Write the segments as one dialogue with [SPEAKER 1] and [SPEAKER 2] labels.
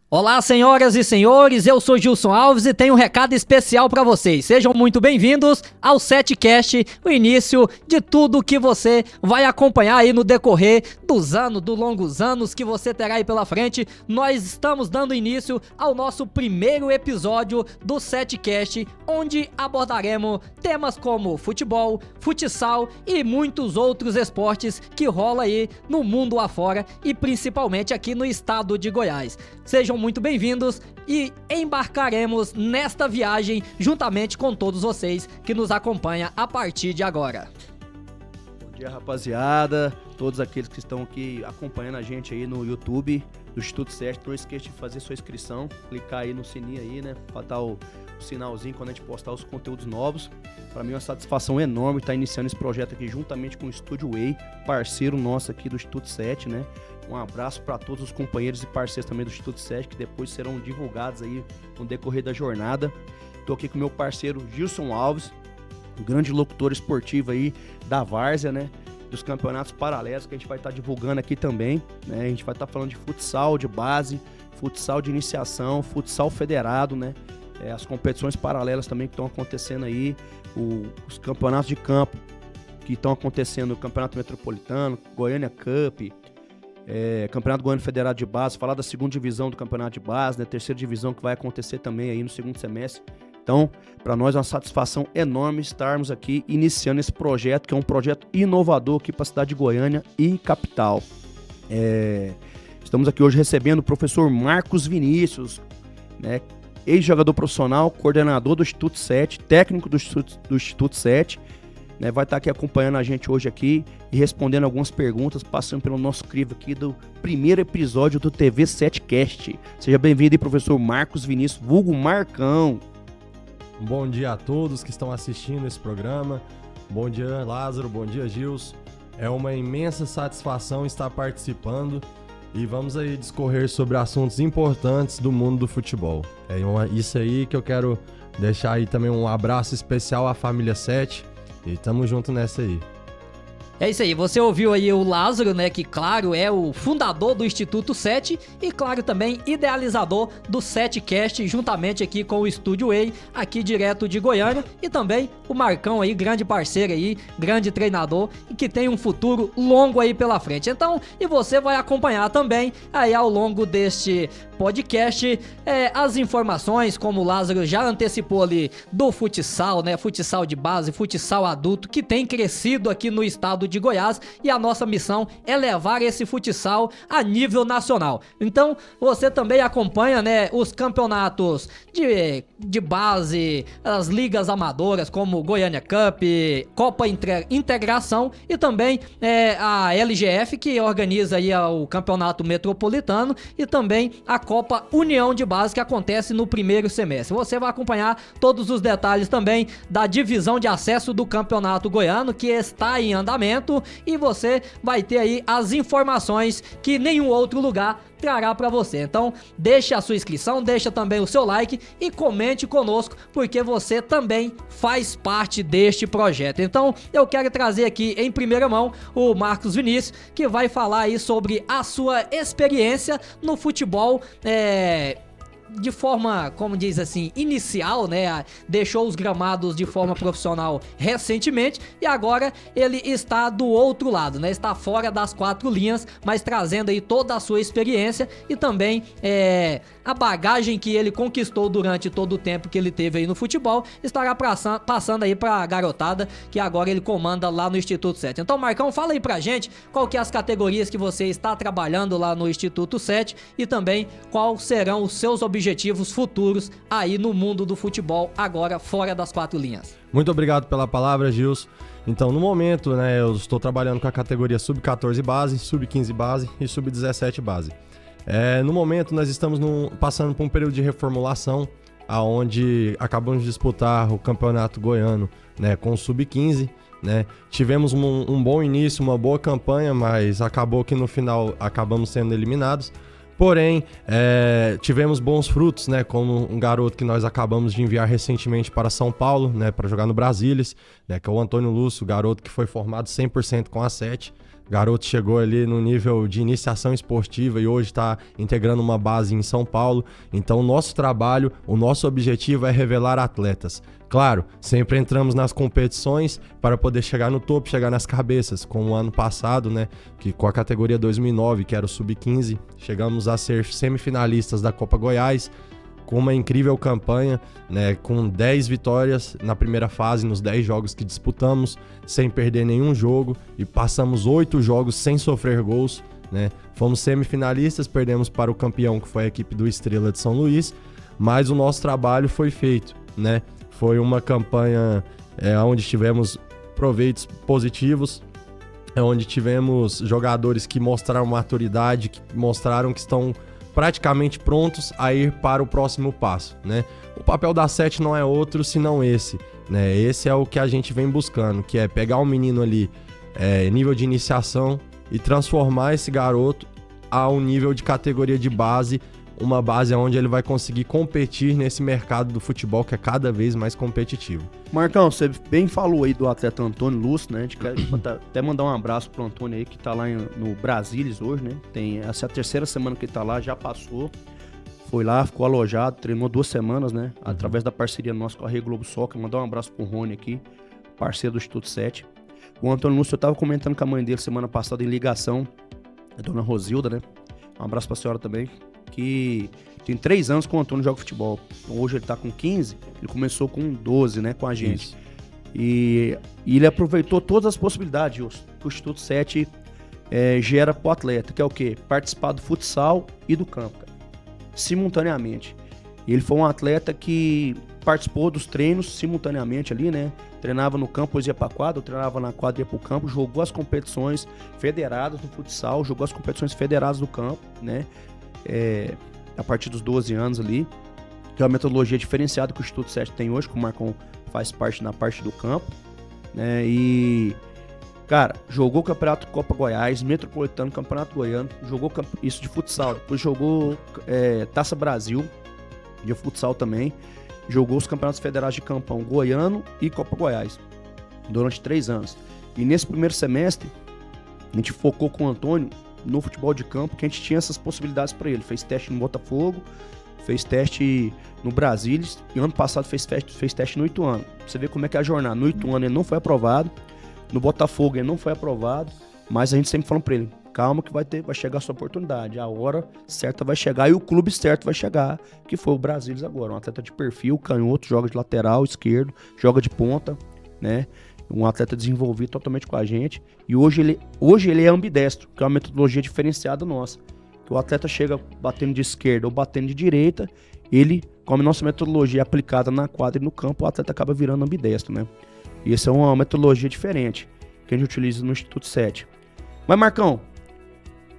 [SPEAKER 1] Olá, senhoras e senhores, eu sou Gilson Alves e tenho um recado especial para vocês. Sejam muito bem-vindos ao Setcast, o início de tudo que você vai acompanhar aí no decorrer dos longos anos que você terá aí pela frente. Nós estamos dando início ao nosso primeiro episódio do Setcast, onde abordaremos temas como futebol, futsal e muitos outros esportes que rola aí no mundo afora e principalmente aqui no estado de Goiás. Sejam muito bem-vindos e embarcaremos nesta viagem juntamente com todos vocês que nos acompanham a partir de agora.
[SPEAKER 2] Bom dia, rapaziada, todos aqueles que estão aqui acompanhando a gente aí no YouTube do Instituto SET, não esqueça de fazer sua inscrição, clicar aí no sininho aí, né, pra dar o sinalzinho quando a gente postar os conteúdos novos. Para mim é uma satisfação enorme estar iniciando esse projeto aqui juntamente com o Estúdio Way, parceiro nosso aqui do Instituto SET, né. Um abraço para todos os companheiros e parceiros também do Instituto SET, que depois serão divulgados aí no decorrer da jornada. Estou aqui com o meu parceiro Gilson Alves, um grande locutor esportivo aí da Várzea, né? Dos campeonatos paralelos que a gente vai estar divulgando aqui também, né? A gente vai estar falando de futsal de base, futsal de iniciação, futsal federado, né? As competições paralelas também que estão acontecendo aí, os campeonatos de campo que estão acontecendo, o Campeonato Metropolitano, Goiânia Cup, Campeonato Goiano Federado de Base, falar da segunda divisão do Campeonato de Base, né, terceira divisão que vai acontecer também aí no segundo semestre. Então, para nós é uma satisfação enorme estarmos aqui iniciando esse projeto, que é um projeto inovador aqui para a cidade de Goiânia e capital. Estamos aqui hoje recebendo o professor Marcos Vinícius, né, ex-jogador profissional, coordenador do Instituto SET, técnico do Instituto SET, né, vai estar aqui acompanhando a gente hoje aqui e respondendo algumas perguntas, passando pelo nosso crivo aqui do primeiro episódio do TV Setcast. Seja bem-vindo aí, professor Marcos Vinícius, vulgo Marcão.
[SPEAKER 3] Bom dia a todos que estão assistindo esse programa. Bom dia, Lázaro. Bom dia, Gilson. É uma imensa satisfação estar participando e vamos aí discorrer sobre assuntos importantes do mundo do futebol. Isso aí que eu quero deixar aí também um abraço especial à família SET. E tamo junto nessa aí.
[SPEAKER 1] É isso aí, você ouviu aí o Lázaro, né, que claro é o fundador do Instituto SET e claro também idealizador do Setcast, juntamente aqui com o Estúdio Way, aqui direto de Goiânia, e também o Marcão aí, grande parceiro aí, grande treinador e que tem um futuro longo aí pela frente. Então, e você vai acompanhar também aí ao longo deste podcast as informações, como o Lázaro já antecipou ali, do futsal, né, futsal de base, futsal adulto, que tem crescido aqui no estado de Goiás, e a nossa missão é levar esse futsal a nível nacional. Então, você também acompanha, né, os campeonatos de base, as ligas amadoras, como Goiânia Cup, Copa Integração e também a LGF, que organiza aí o Campeonato Metropolitano, e também a Copa União de Base, que acontece no primeiro semestre. Você vai acompanhar todos os detalhes também da divisão de acesso do Campeonato Goiano, que está em andamento, e você vai ter aí as informações que nenhum outro lugar trará para você. Então, deixe a sua inscrição, deixa também o seu like e comente conosco, porque você também faz parte deste projeto. Então, eu quero trazer aqui em primeira mão o Marcos Vinícius, que vai falar aí sobre a sua experiência no futebol, de forma, como diz assim, inicial, né? Deixou os gramados de forma profissional recentemente e agora ele está do outro lado, né? Está fora das quatro linhas, mas trazendo aí toda a sua experiência e também a bagagem que ele conquistou durante todo o tempo que ele teve aí no futebol, estará passando aí pra garotada que agora ele comanda lá no Instituto SET. Então, Marcão, fala aí pra gente qual que é as categorias que você está trabalhando lá no Instituto SET e também quais serão os seus objetivos futuros aí no mundo do futebol, agora fora das quatro linhas.
[SPEAKER 3] Muito obrigado pela palavra, Gilson. Então, no momento, né, eu estou trabalhando com a categoria Sub-14 base, Sub-15 base e Sub-17 base. No momento, nós estamos passando por um período de reformulação, onde acabamos de disputar o Campeonato Goiano, né, com o Sub-15. Né? Tivemos um bom início, uma boa campanha, mas acabou que no final acabamos sendo eliminados. Porém, tivemos bons frutos, né? Como um garoto que nós acabamos de enviar recentemente para São Paulo, né? Para jogar no Brasílias, né? Que é o Antônio Lúcio, garoto que foi formado 100% com a SET. O garoto chegou ali no nível de iniciação esportiva e hoje está integrando uma base em São Paulo. Então, o nosso trabalho, o nosso objetivo é revelar atletas. Claro, sempre entramos nas competições para poder chegar no topo, chegar nas cabeças, como o ano passado, né, que com a categoria 2009, que era o Sub-15, chegamos a ser semifinalistas da Copa Goiás, com uma incrível campanha, né, com 10 vitórias na primeira fase, nos 10 jogos que disputamos, sem perder nenhum jogo, e passamos 8 jogos sem sofrer gols, né? Fomos semifinalistas, perdemos para o campeão, que foi a equipe do Estrela de São Luís, mas o nosso trabalho foi feito, né? Foi uma campanha onde tivemos proveitos positivos, onde tivemos jogadores que mostraram maturidade, que mostraram que estão praticamente prontos a ir para o próximo passo, né? O papel da 7 não é outro senão esse, né? Esse é o que a gente vem buscando, que é pegar um menino ali, nível de iniciação, e transformar esse garoto a um nível de categoria de base, uma base onde ele vai conseguir competir nesse mercado do futebol que é cada vez mais competitivo.
[SPEAKER 2] Marcão, você bem falou aí do atleta Antônio Lúcio, né? A gente quer até mandar um abraço pro Antônio aí, que tá lá no Brasílis hoje, né? Essa é a terceira semana que ele tá lá, já passou. Foi lá, ficou alojado, treinou 2 semanas, né? Através da parceria nossa com a Rede Globo Soccer. Mandar um abraço pro Rony aqui, parceiro do Instituto 7. O Antônio Lúcio, eu tava comentando com a mãe dele semana passada em ligação, a dona Rosilda, né? Um abraço pra senhora também, que tem 3 anos que o Antônio joga futebol. Hoje ele tá com 15, ele começou com 12, né, com a gente. Isso. E ele aproveitou todas as possibilidades, Wilson, que o Instituto 7 gera pro atleta, que é o quê? Participar do futsal e do campo, cara, simultaneamente. E ele foi um atleta que participou dos treinos simultaneamente ali, né? Treinava no campo, depois ia pra quadra, treinava na quadra e ia pro campo, jogou as competições federadas do futsal, jogou as competições federadas do campo, né? A partir dos 12 anos ali, que é uma metodologia diferenciada que o Instituto 7 tem hoje, que o Marcão faz parte na parte do campo, né? E, cara, jogou o Campeonato Copa Goiás, Metropolitano, Campeonato Goiano, jogou isso de futsal, depois jogou Taça Brasil, de futsal também, jogou os campeonatos federais de Campão, Goiano e Copa Goiás, durante 3 anos. E nesse primeiro semestre, a gente focou com o Antônio no futebol de campo, que a gente tinha essas possibilidades para ele. Fez teste no Botafogo, fez teste no Brasília, e ano passado fez teste no Ituano. Você vê como é que é a jornada. No Ituano ele não foi aprovado, no Botafogo ele não foi aprovado, mas a gente sempre falou para ele, calma que vai chegar a sua oportunidade, a hora certa vai chegar e o clube certo vai chegar, que foi o Brasília agora. Um atleta de perfil, canhoto, joga de lateral, esquerdo, joga de ponta, né? Um atleta desenvolvido totalmente com a gente. E hoje ele é ambidestro, que é uma metodologia diferenciada nossa. Que o atleta chega batendo de esquerda ou batendo de direita, ele, com a nossa metodologia aplicada na quadra e no campo, o atleta acaba virando ambidestro, né? E essa é uma metodologia diferente que a gente utiliza no Instituto 7. Mas, Marcão,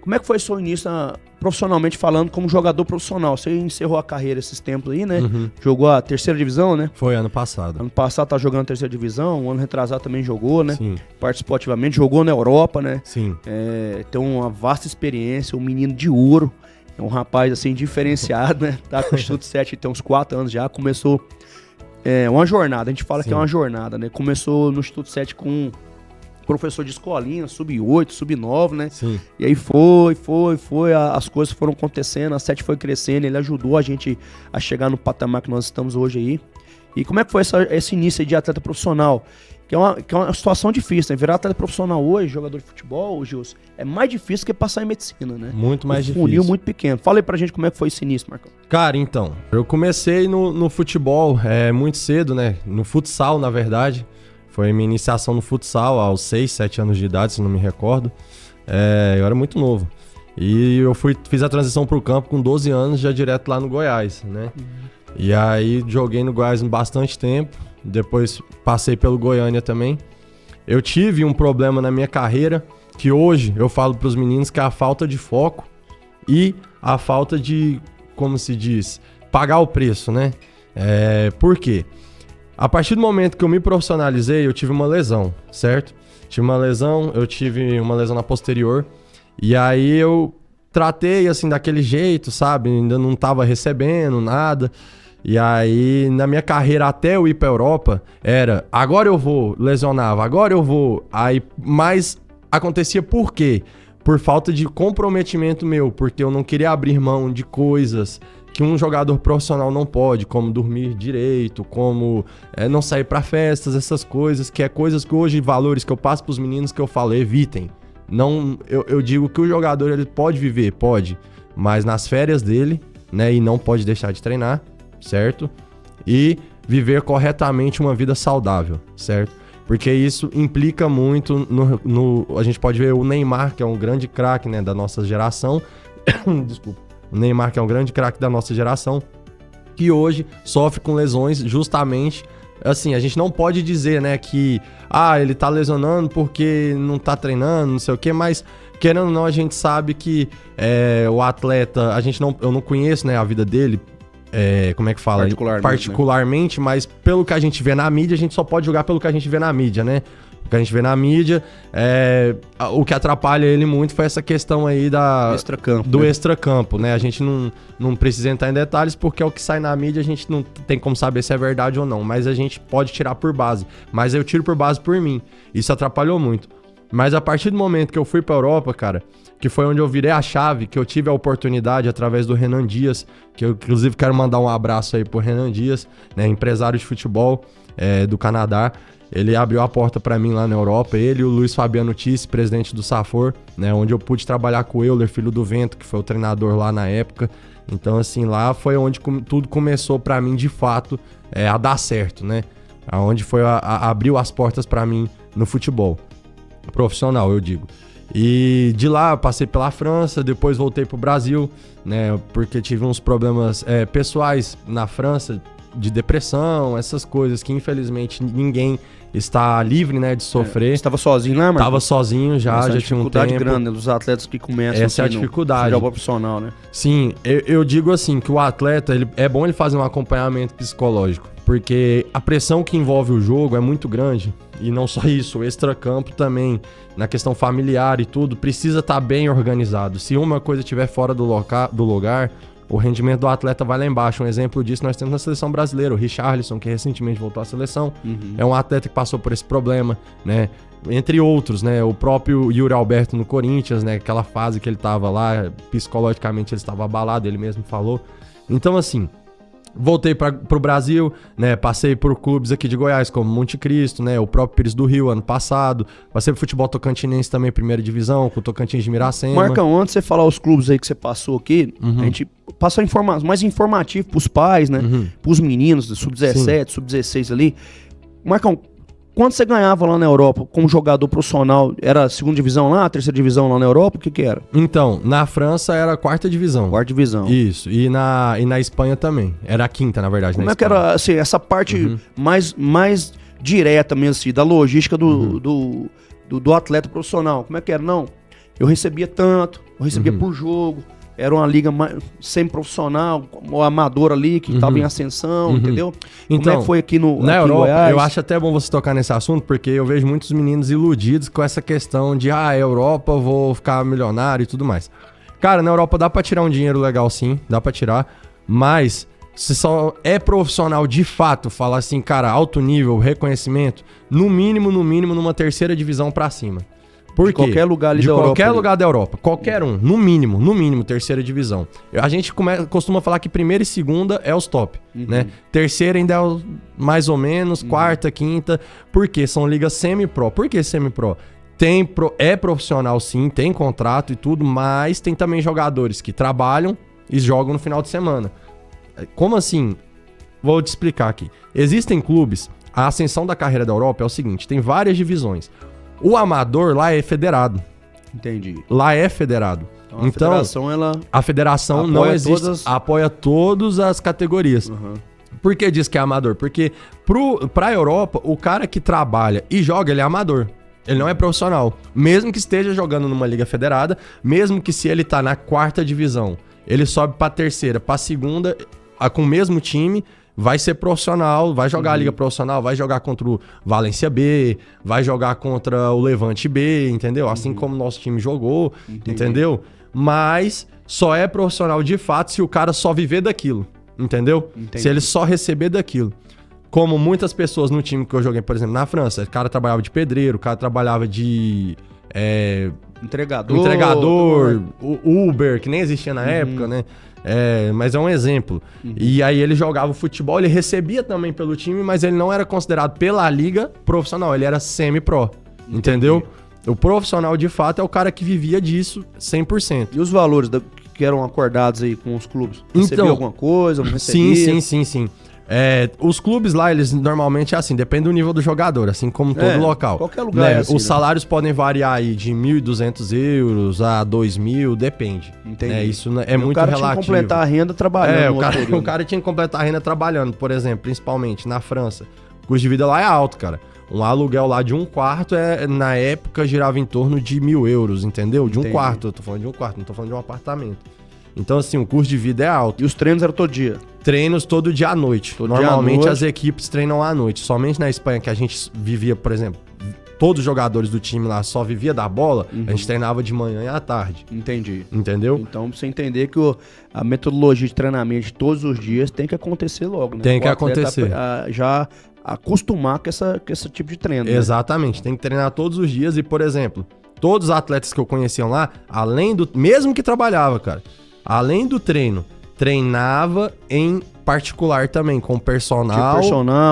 [SPEAKER 2] como é que foi o seu início profissionalmente falando como jogador profissional? Você encerrou a carreira esses tempos aí, né?
[SPEAKER 3] Uhum.
[SPEAKER 2] Jogou a 3ª divisão, né?
[SPEAKER 3] Foi ano passado.
[SPEAKER 2] Ano passado tá jogando a 3ª divisão, o ano retrasado também jogou, né?
[SPEAKER 3] Sim.
[SPEAKER 2] Participou ativamente, jogou na Europa, né?
[SPEAKER 3] Sim.
[SPEAKER 2] Tem uma vasta experiência, um menino de ouro, é um rapaz assim diferenciado, né? Tá com o Instituto 7 tem uns 4 anos já, começou uma jornada, a gente fala Sim. que é uma jornada, né? Começou no Instituto 7 com professor de escolinha, sub-8, sub-9, né? Sim. E aí foi, as coisas foram acontecendo, a 7 foi crescendo, ele ajudou a gente a chegar no patamar que nós estamos hoje aí. E como é que foi esse início aí de atleta profissional? Que é uma situação difícil, né? Virar atleta profissional hoje, jogador de futebol, Gilson, é mais difícil que passar em medicina, né?
[SPEAKER 3] Muito mais difícil.
[SPEAKER 2] Funil muito pequeno. Fala aí pra gente como é que foi esse início, Marcão.
[SPEAKER 3] Cara, então, eu comecei no futebol muito cedo, né? No futsal, na verdade. Foi minha iniciação no futsal aos 6, 7 anos de idade, se não me recordo. Eu era muito novo. E eu fiz a transição pro campo com 12 anos, já direto lá no Goiás, né? E aí joguei no Goiás bastante tempo. Depois passei pelo Goiânia também. Eu tive um problema na minha carreira, que hoje eu falo pros meninos que é a falta de foco e a falta de, como se diz, pagar o preço, né? Por quê? A partir do momento que eu me profissionalizei, eu tive uma lesão, certo? Eu tive uma lesão na posterior. E aí eu tratei assim daquele jeito, sabe? Ainda não tava recebendo nada. E aí na minha carreira até eu ir pra Europa, agora eu vou, lesionava, agora eu vou. Aí mais acontecia por quê? Por falta de comprometimento meu, porque eu não queria abrir mão de coisas que um jogador profissional não pode, como dormir direito, como não sair pra festas, essas coisas, que é coisas que hoje, valores que eu passo pros meninos que eu falo, evitem. Não, eu digo que o jogador ele pode viver, pode, mas nas férias dele, né, e não pode deixar de treinar, certo? E viver corretamente uma vida saudável, certo? Porque isso implica muito a gente pode ver o Neymar, que é um grande craque, né, da nossa geração. Desculpa. O Neymar, que é um grande craque da nossa geração, que hoje sofre com lesões justamente... Assim, a gente não pode dizer, né, que... ele tá lesionando porque não tá treinando, não sei o quê, mas... Querendo ou não, a gente sabe que o atleta... Eu não conheço, né, a vida dele... como é que fala? Particularmente, né? Mas pelo que a gente vê na mídia, a gente só pode julgar pelo que a gente vê na mídia, né? O que a gente vê na mídia, o que atrapalha ele muito foi essa questão aí do extracampo, né? A gente não precisa entrar em detalhes porque é o que sai na mídia, a gente não tem como saber se é verdade ou não, mas a gente pode tirar por base. Mas eu tiro por base por mim. Isso atrapalhou muito. Mas a partir do momento que eu fui pra Europa, cara, que foi onde eu virei a chave, que eu tive a oportunidade através do Renan Dias, que eu inclusive quero mandar um abraço aí pro Renan Dias, né, empresário de futebol do Canadá. Ele abriu a porta pra mim lá na Europa, ele e o Luiz Fabiano Tisse, presidente do Safor, né, onde eu pude trabalhar com o Euler, filho do Vento, que foi o treinador lá na época. Então, assim, lá foi onde tudo começou pra mim, de fato, a dar certo, né? Onde foi abriu as portas pra mim no futebol profissional, eu digo. E de lá passei pela França, depois voltei pro Brasil, né, porque tive uns problemas pessoais na França, de depressão, essas coisas que infelizmente ninguém está livre, né, de sofrer. Você
[SPEAKER 2] estava sozinho lá, mano?
[SPEAKER 3] Tava sozinho já tinha um tempo. Essa dificuldade grande dos atletas que começam essa é a dificuldade.
[SPEAKER 2] No profissional, né?
[SPEAKER 3] Sim, eu digo assim, que o atleta, é bom ele fazer um acompanhamento psicológico, porque a pressão que envolve o jogo é muito grande, e não só isso, o extracampo também, na questão familiar e tudo, precisa estar bem organizado. Se uma coisa estiver fora do lugar, o rendimento do atleta vai lá embaixo. Um exemplo disso nós temos na seleção brasileira, o Richarlison, que recentemente voltou à seleção, é um atleta que passou por esse problema, né? Entre outros, né? O próprio Yuri Alberto no Corinthians, né? Aquela fase que ele tava lá, psicologicamente ele estava abalado, ele mesmo falou. Então, assim, voltei pro Brasil, né? Passei por clubes aqui de Goiás, como Monte Cristo, né? O próprio Pires do Rio, ano passado. Passei pro futebol tocantinense também, primeira divisão, com o Tocantins de Miracema.
[SPEAKER 2] Marcão, antes de você falar os clubes aí que você passou aqui, a gente passa mais informativo pros pais, né? Pros meninos do Sub-17, Sub-16 ali. Marcão, quanto você ganhava lá na Europa como jogador profissional? Era segunda divisão lá, terceira divisão lá na Europa? O que era?
[SPEAKER 3] Então, na França era a quarta divisão.
[SPEAKER 2] Quarta divisão.
[SPEAKER 3] Isso. E na Espanha também. Era a quinta, na verdade.
[SPEAKER 2] Como é que era, assim, essa parte mais direta mesmo, assim, da logística do atleta profissional? Como é que era? Não, eu recebia tanto, eu recebia por jogo. Era uma liga semi-profissional, ou amadora ali, que estava em ascensão, entendeu?
[SPEAKER 3] Então,
[SPEAKER 2] como é que foi aqui
[SPEAKER 3] na Europa? Eu acho até bom você tocar nesse assunto, porque eu vejo muitos meninos iludidos com essa questão de, Europa, vou ficar milionário e tudo mais. Cara, na Europa dá pra tirar um dinheiro legal sim, dá pra tirar, mas se só é profissional de fato, falar assim, cara, alto nível, reconhecimento, no mínimo, numa terceira divisão pra cima. Por quê?
[SPEAKER 2] Qualquer lugar ali
[SPEAKER 3] de
[SPEAKER 2] da Europa.
[SPEAKER 3] Qualquer lugar da Europa. Qualquer um. No mínimo, terceira divisão. A gente costuma falar que primeira e segunda é os top, né? Terceira ainda é mais ou menos, quarta, quinta. Por quê? São ligas semi-pro. Por que semi-pro? É profissional sim, tem contrato e tudo, mas tem também jogadores que trabalham e jogam no final de semana. Como assim? Vou te explicar aqui. Existem clubes, a ascensão da carreira da Europa é o seguinte, tem várias divisões. O amador lá é federado.
[SPEAKER 2] Entendi.
[SPEAKER 3] Lá é federado. Então, a federação não existe. Apoia todas as categorias. Por que diz que é amador? Porque pra Europa, o cara que trabalha e joga, ele é amador. Ele não é profissional. Mesmo que esteja jogando numa liga federada, mesmo que se ele tá na quarta divisão, ele sobe pra terceira, pra segunda, com o mesmo time, vai ser profissional, vai jogar a liga profissional, vai jogar contra o Valência B, vai jogar contra o Levante B, entendeu? Assim como o nosso time jogou, entendeu? Mas só é profissional de fato se o cara só viver daquilo, entendeu? Se ele só receber daquilo. Como muitas pessoas no time que eu joguei, por exemplo, na França, o cara trabalhava de pedreiro, o cara trabalhava de entregador, o Uber, que nem existia na época, né? Mas é um exemplo. E aí ele jogava futebol, ele recebia também pelo time, mas ele não era considerado pela liga profissional, ele era semi-pro, entendeu? O profissional, de fato, é o cara que vivia disso 100%.
[SPEAKER 2] E os valores que eram acordados aí com os clubes? Recebia alguma coisa? Não recebia?
[SPEAKER 3] Sim. Os clubes lá, eles normalmente é assim, depende do nível do jogador, assim como todo local.
[SPEAKER 2] Qualquer lugar é assim,
[SPEAKER 3] os salários podem variar aí de 1.200 euros a 2.000, depende.
[SPEAKER 2] Entendi.
[SPEAKER 3] Isso é muito relativo.
[SPEAKER 2] O cara tinha que completar a renda trabalhando.
[SPEAKER 3] O cara tinha que completar a renda trabalhando, por exemplo, principalmente na França. O custo de vida lá é alto, cara. Um aluguel lá de um quarto, na época, girava em torno de 1.000 euros, entendeu? De um quarto, eu tô falando de um quarto, não tô falando de um apartamento. Então, assim, o custo de vida é alto.
[SPEAKER 2] E os treinos eram todo dia?
[SPEAKER 3] Treinos todo dia à noite. Normalmente as equipes treinam à noite. Somente na Espanha, que a gente vivia, por exemplo, todos os jogadores do time lá só vivia da bola, a gente treinava de manhã e à tarde.
[SPEAKER 2] Entendi.
[SPEAKER 3] Entendeu?
[SPEAKER 2] Então, pra você entender que a metodologia de treinamento de todos os dias tem que acontecer logo, né?
[SPEAKER 3] Tem que acontecer.
[SPEAKER 2] Já acostumar com esse tipo de treino.
[SPEAKER 3] Exatamente. Né? Tem que treinar todos os dias e, por exemplo, todos os atletas que eu conhecia lá, mesmo que trabalhava, cara, além do treino, treinava em particular também, com personal,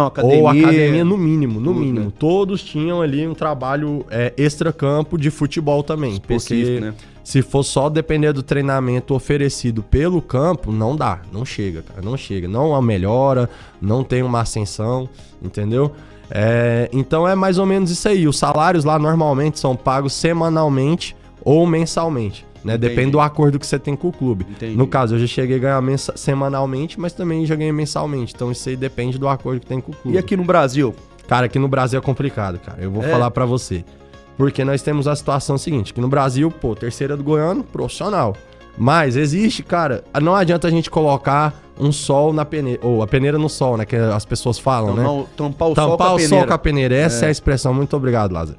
[SPEAKER 2] academia.
[SPEAKER 3] Ou academia no mínimo.
[SPEAKER 2] Né?
[SPEAKER 3] Todos tinham ali um trabalho extracampo de futebol também.
[SPEAKER 2] Específico,
[SPEAKER 3] porque
[SPEAKER 2] né?
[SPEAKER 3] se for só depender do treinamento oferecido pelo campo, não dá, não chega, cara, não chega. Não melhora, não tem uma ascensão, entendeu? Então é mais ou menos isso aí. Os salários lá normalmente são pagos semanalmente ou mensalmente. Né? Depende do acordo que você tem com o clube.
[SPEAKER 2] Entendi.
[SPEAKER 3] No caso, eu já cheguei a ganhar semanalmente, mas também já ganhei mensalmente. Então isso aí depende do acordo que tem com o clube.
[SPEAKER 2] E aqui no Brasil?
[SPEAKER 3] Cara, aqui no Brasil é complicado, cara. Eu vou falar pra você. Porque nós temos a situação seguinte, que no Brasil, terceira do Goiano, profissional. Mas existe, cara, não adianta a gente colocar um sol na peneira, ou a peneira no sol, né, que as pessoas falam, né?
[SPEAKER 2] Tampar o sol
[SPEAKER 3] com a peneira. Essa é a expressão. Muito obrigado, Lázaro.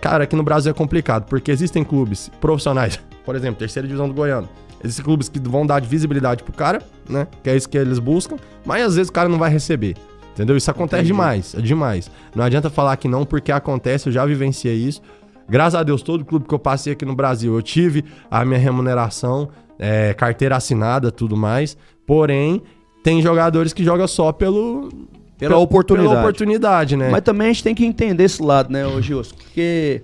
[SPEAKER 3] Cara, aqui no Brasil é complicado, porque existem clubes profissionais, por exemplo, terceira divisão do Goiano. Existem clubes que vão dar visibilidade pro cara, né? Que é isso que eles buscam, mas às vezes o cara não vai receber. Entendeu? Isso acontece demais, é demais. Não adianta falar que não, porque acontece, eu já vivenciei isso. Graças a Deus, todo clube que eu passei aqui no Brasil, eu tive a minha remuneração, carteira assinada, tudo mais. Porém, tem jogadores que jogam só pela oportunidade, né?
[SPEAKER 2] Mas também a gente tem que entender esse lado, né, Gilson? Porque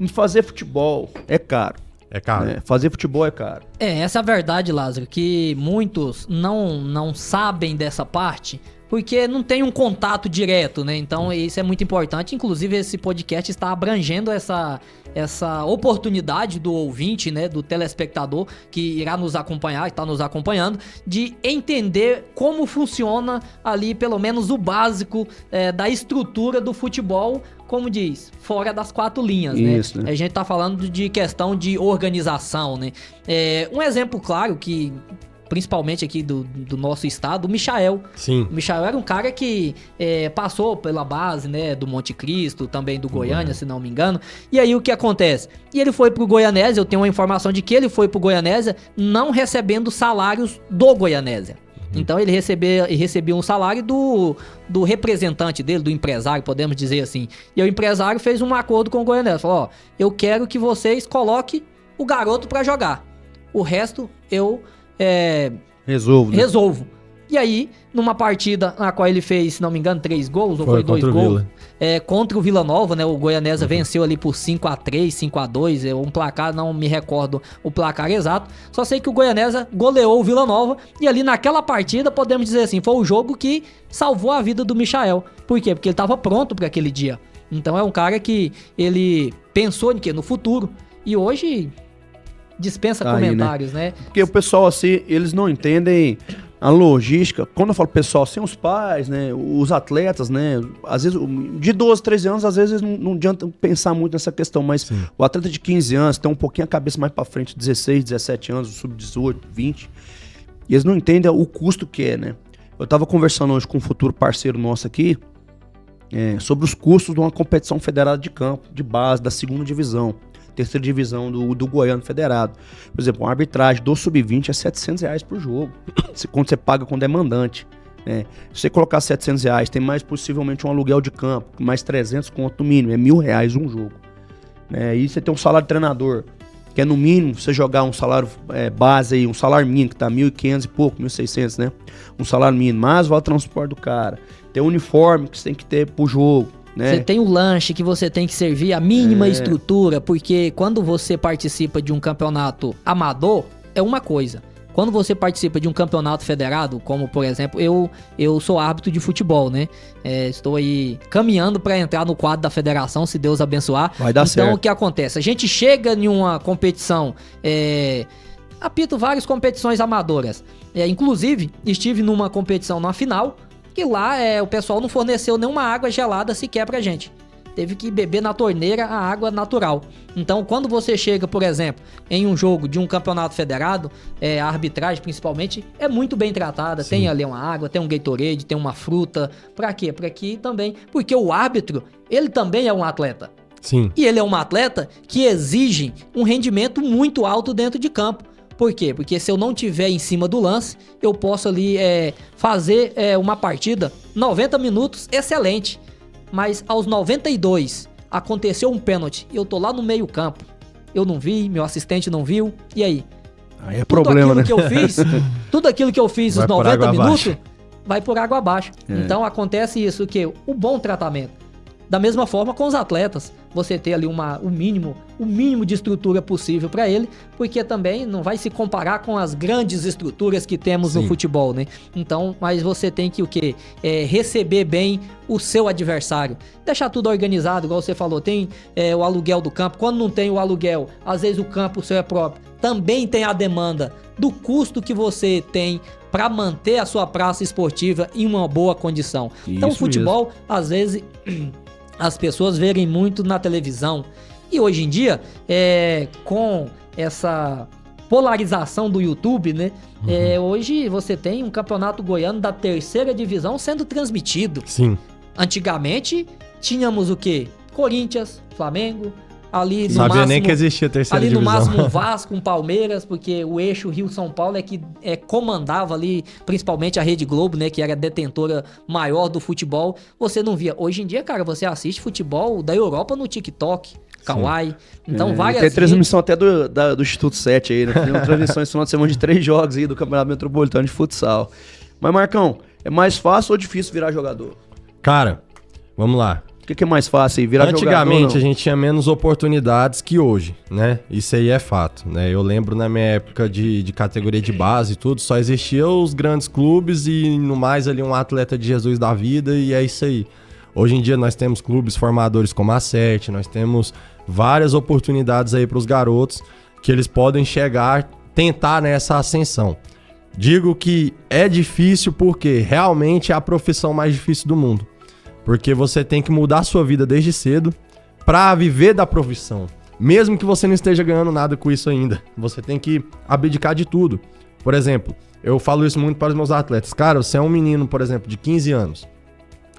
[SPEAKER 2] fazer futebol é caro.
[SPEAKER 3] É caro.
[SPEAKER 2] Né? Fazer futebol é caro.
[SPEAKER 1] Essa é a verdade, Lázaro, que muitos não sabem dessa parte, porque não tem um contato direto, né? Então isso é muito importante. Inclusive esse podcast está abrangendo essa oportunidade do ouvinte, né, do telespectador que irá nos acompanhar, está nos acompanhando, de entender como funciona ali pelo menos o básico da estrutura do futebol, como diz, fora das quatro linhas,
[SPEAKER 2] isso,
[SPEAKER 1] né? A gente tá falando de questão de organização, né? Um exemplo claro que principalmente aqui do nosso estado, o Michael.
[SPEAKER 3] Sim.
[SPEAKER 1] O Michael era um cara que passou pela base, né, do Monte Cristo, também do Goiânia, se não me engano. E aí o que acontece? E ele foi pro Goianésia, eu tenho uma informação de que ele foi pro Goianésia não recebendo salários do Goianésia. Então ele recebia um salário do representante dele, do empresário, podemos dizer assim. E o empresário fez um acordo com o Goianésia. Falou, eu quero que vocês coloquem o garoto pra jogar. O resto eu resolvo. E aí, numa partida na qual ele fez, se não me engano, 3 gols, ou foi 2 gols, contra o Vila Nova, né? O Goianésia venceu ali por 5-3, 5-2, um placar, não me recordo o placar exato. Só sei que o Goianésia goleou o Vila Nova e ali naquela partida, podemos dizer assim, foi o jogo que salvou a vida do Michael. Por quê? Porque ele estava pronto para aquele dia. Então é um cara que ele pensou em quê? No futuro. E hoje dispensa comentários, né?
[SPEAKER 2] Porque o pessoal, assim, eles não entendem a logística. Quando eu falo pessoal, assim, os pais, né? Os atletas, né? Às vezes, de 12, 13 anos, às vezes não adianta pensar muito nessa questão, mas sim, o atleta de 15 anos tem um pouquinho a cabeça mais pra frente, 16, 17 anos, sub-18, 20, e eles não entendem o custo que é, né? Eu tava conversando hoje com um futuro parceiro nosso aqui, sobre os custos de uma competição federada de campo, de base, da segunda divisão. Terceira divisão do Goiano Federado. Por exemplo, uma arbitragem do sub-20 é R$700 por jogo. Quando você paga com demandante. né? Se você colocar R$700, tem mais possivelmente um aluguel de campo, mais 300 conto no mínimo, é R$1.000 um jogo. Né? E você tem um salário de treinador, que é no mínimo, você jogar um salário base aí, um salário mínimo, que tá 1.500 e pouco, 1.600, né? Um salário mínimo, mais vale o transporte do cara. Tem o uniforme que você tem que ter pro jogo, né?
[SPEAKER 1] Você tem o lanche que você tem que servir, a mínima estrutura, porque quando você participa de um campeonato amador, é uma coisa. Quando você participa de um campeonato federado, como por exemplo, eu sou árbitro de futebol, né? Estou aí caminhando para entrar no quadro da federação, se Deus abençoar.
[SPEAKER 2] Vai dar certo.
[SPEAKER 1] Então o que acontece? A gente chega em uma competição, apito várias competições amadoras. Inclusive, estive numa competição na final, que lá o pessoal não forneceu nenhuma água gelada sequer pra gente. Teve que beber na torneira a água natural. Então, quando você chega, por exemplo, em um jogo de um campeonato federado, a arbitragem, principalmente, é muito bem tratada. Sim. Tem ali uma água, tem um Gatorade, tem uma fruta. Pra quê? Pra que também... Porque o árbitro, ele também é um atleta.
[SPEAKER 3] Sim.
[SPEAKER 1] E ele é um atleta que exige um rendimento muito alto dentro de campo. Por quê? Porque se eu não tiver em cima do lance, eu posso ali fazer uma partida 90 minutos excelente. Mas aos 92 aconteceu um pênalti e eu tô lá no meio campo. Eu não vi, meu assistente não viu. E aí?
[SPEAKER 2] Aí é problema, né?
[SPEAKER 1] Tudo aquilo que eu fiz os 90 minutos vai por água abaixo. Então acontece isso, que o bom tratamento. Da mesma forma com os atletas, você ter ali o mínimo de estrutura possível para ele, porque também não vai se comparar com as grandes estruturas que temos Sim. no futebol, né? Então, mas você tem que receber bem o seu adversário, deixar tudo organizado, igual você falou, tem o aluguel do campo. Quando não tem o aluguel, às vezes o campo seu é próprio, também tem a demanda do custo que você tem para manter a sua praça esportiva em uma boa condição. Então o futebol, às vezes... as pessoas verem muito na televisão. E hoje em dia, com essa polarização do YouTube, né? Hoje você tem um campeonato goiano da 3ª divisão sendo transmitido.
[SPEAKER 3] Sim.
[SPEAKER 1] Antigamente, tínhamos o quê? Corinthians, Flamengo, ali no
[SPEAKER 3] Sabia
[SPEAKER 1] máximo...
[SPEAKER 3] nem que existia 3ª divisão.
[SPEAKER 1] Ali no máximo um Vasco, um Palmeiras, porque o eixo Rio-São Paulo é que comandava ali, principalmente a Rede Globo, né? Que era a detentora maior do futebol. Você não via. Hoje em dia, cara, você assiste futebol da Europa no TikTok, Kawaii. Então, várias...
[SPEAKER 2] Tem transmissão até do Instituto 7 aí, né? Tem uma transmissão esse final de semana de 3 jogos aí do Campeonato Metropolitano de Futsal. Mas, Marcão, é mais fácil ou difícil virar jogador?
[SPEAKER 3] Cara, vamos lá.
[SPEAKER 2] O que é mais fácil aí, virar jogador?
[SPEAKER 3] Antigamente a gente tinha menos oportunidades que hoje, né? Isso aí é fato, né? Eu lembro na minha época de categoria de base e tudo, só existiam os grandes clubes e no mais ali um atleta de Jesus da vida e é isso aí. Hoje em dia nós temos clubes formadores como a 7, nós temos várias oportunidades aí para os garotos que eles podem chegar, tentar nessa ascensão. Digo que é difícil porque realmente é a profissão mais difícil do mundo. Porque você tem que mudar a sua vida desde cedo pra viver da profissão. Mesmo que você não esteja ganhando nada com isso ainda. Você tem que abdicar de tudo. Por exemplo, eu falo isso muito para os meus atletas. Cara, você é um menino, por exemplo, de 15 anos.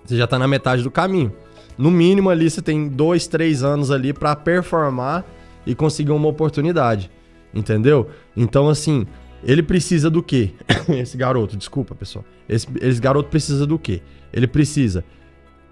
[SPEAKER 3] Você já tá na metade do caminho. No mínimo ali você tem 2, 3 anos ali pra performar e conseguir uma oportunidade. Entendeu? Então assim, ele precisa do quê? Esse garoto, desculpa pessoal. Esse garoto precisa do quê? Ele precisa...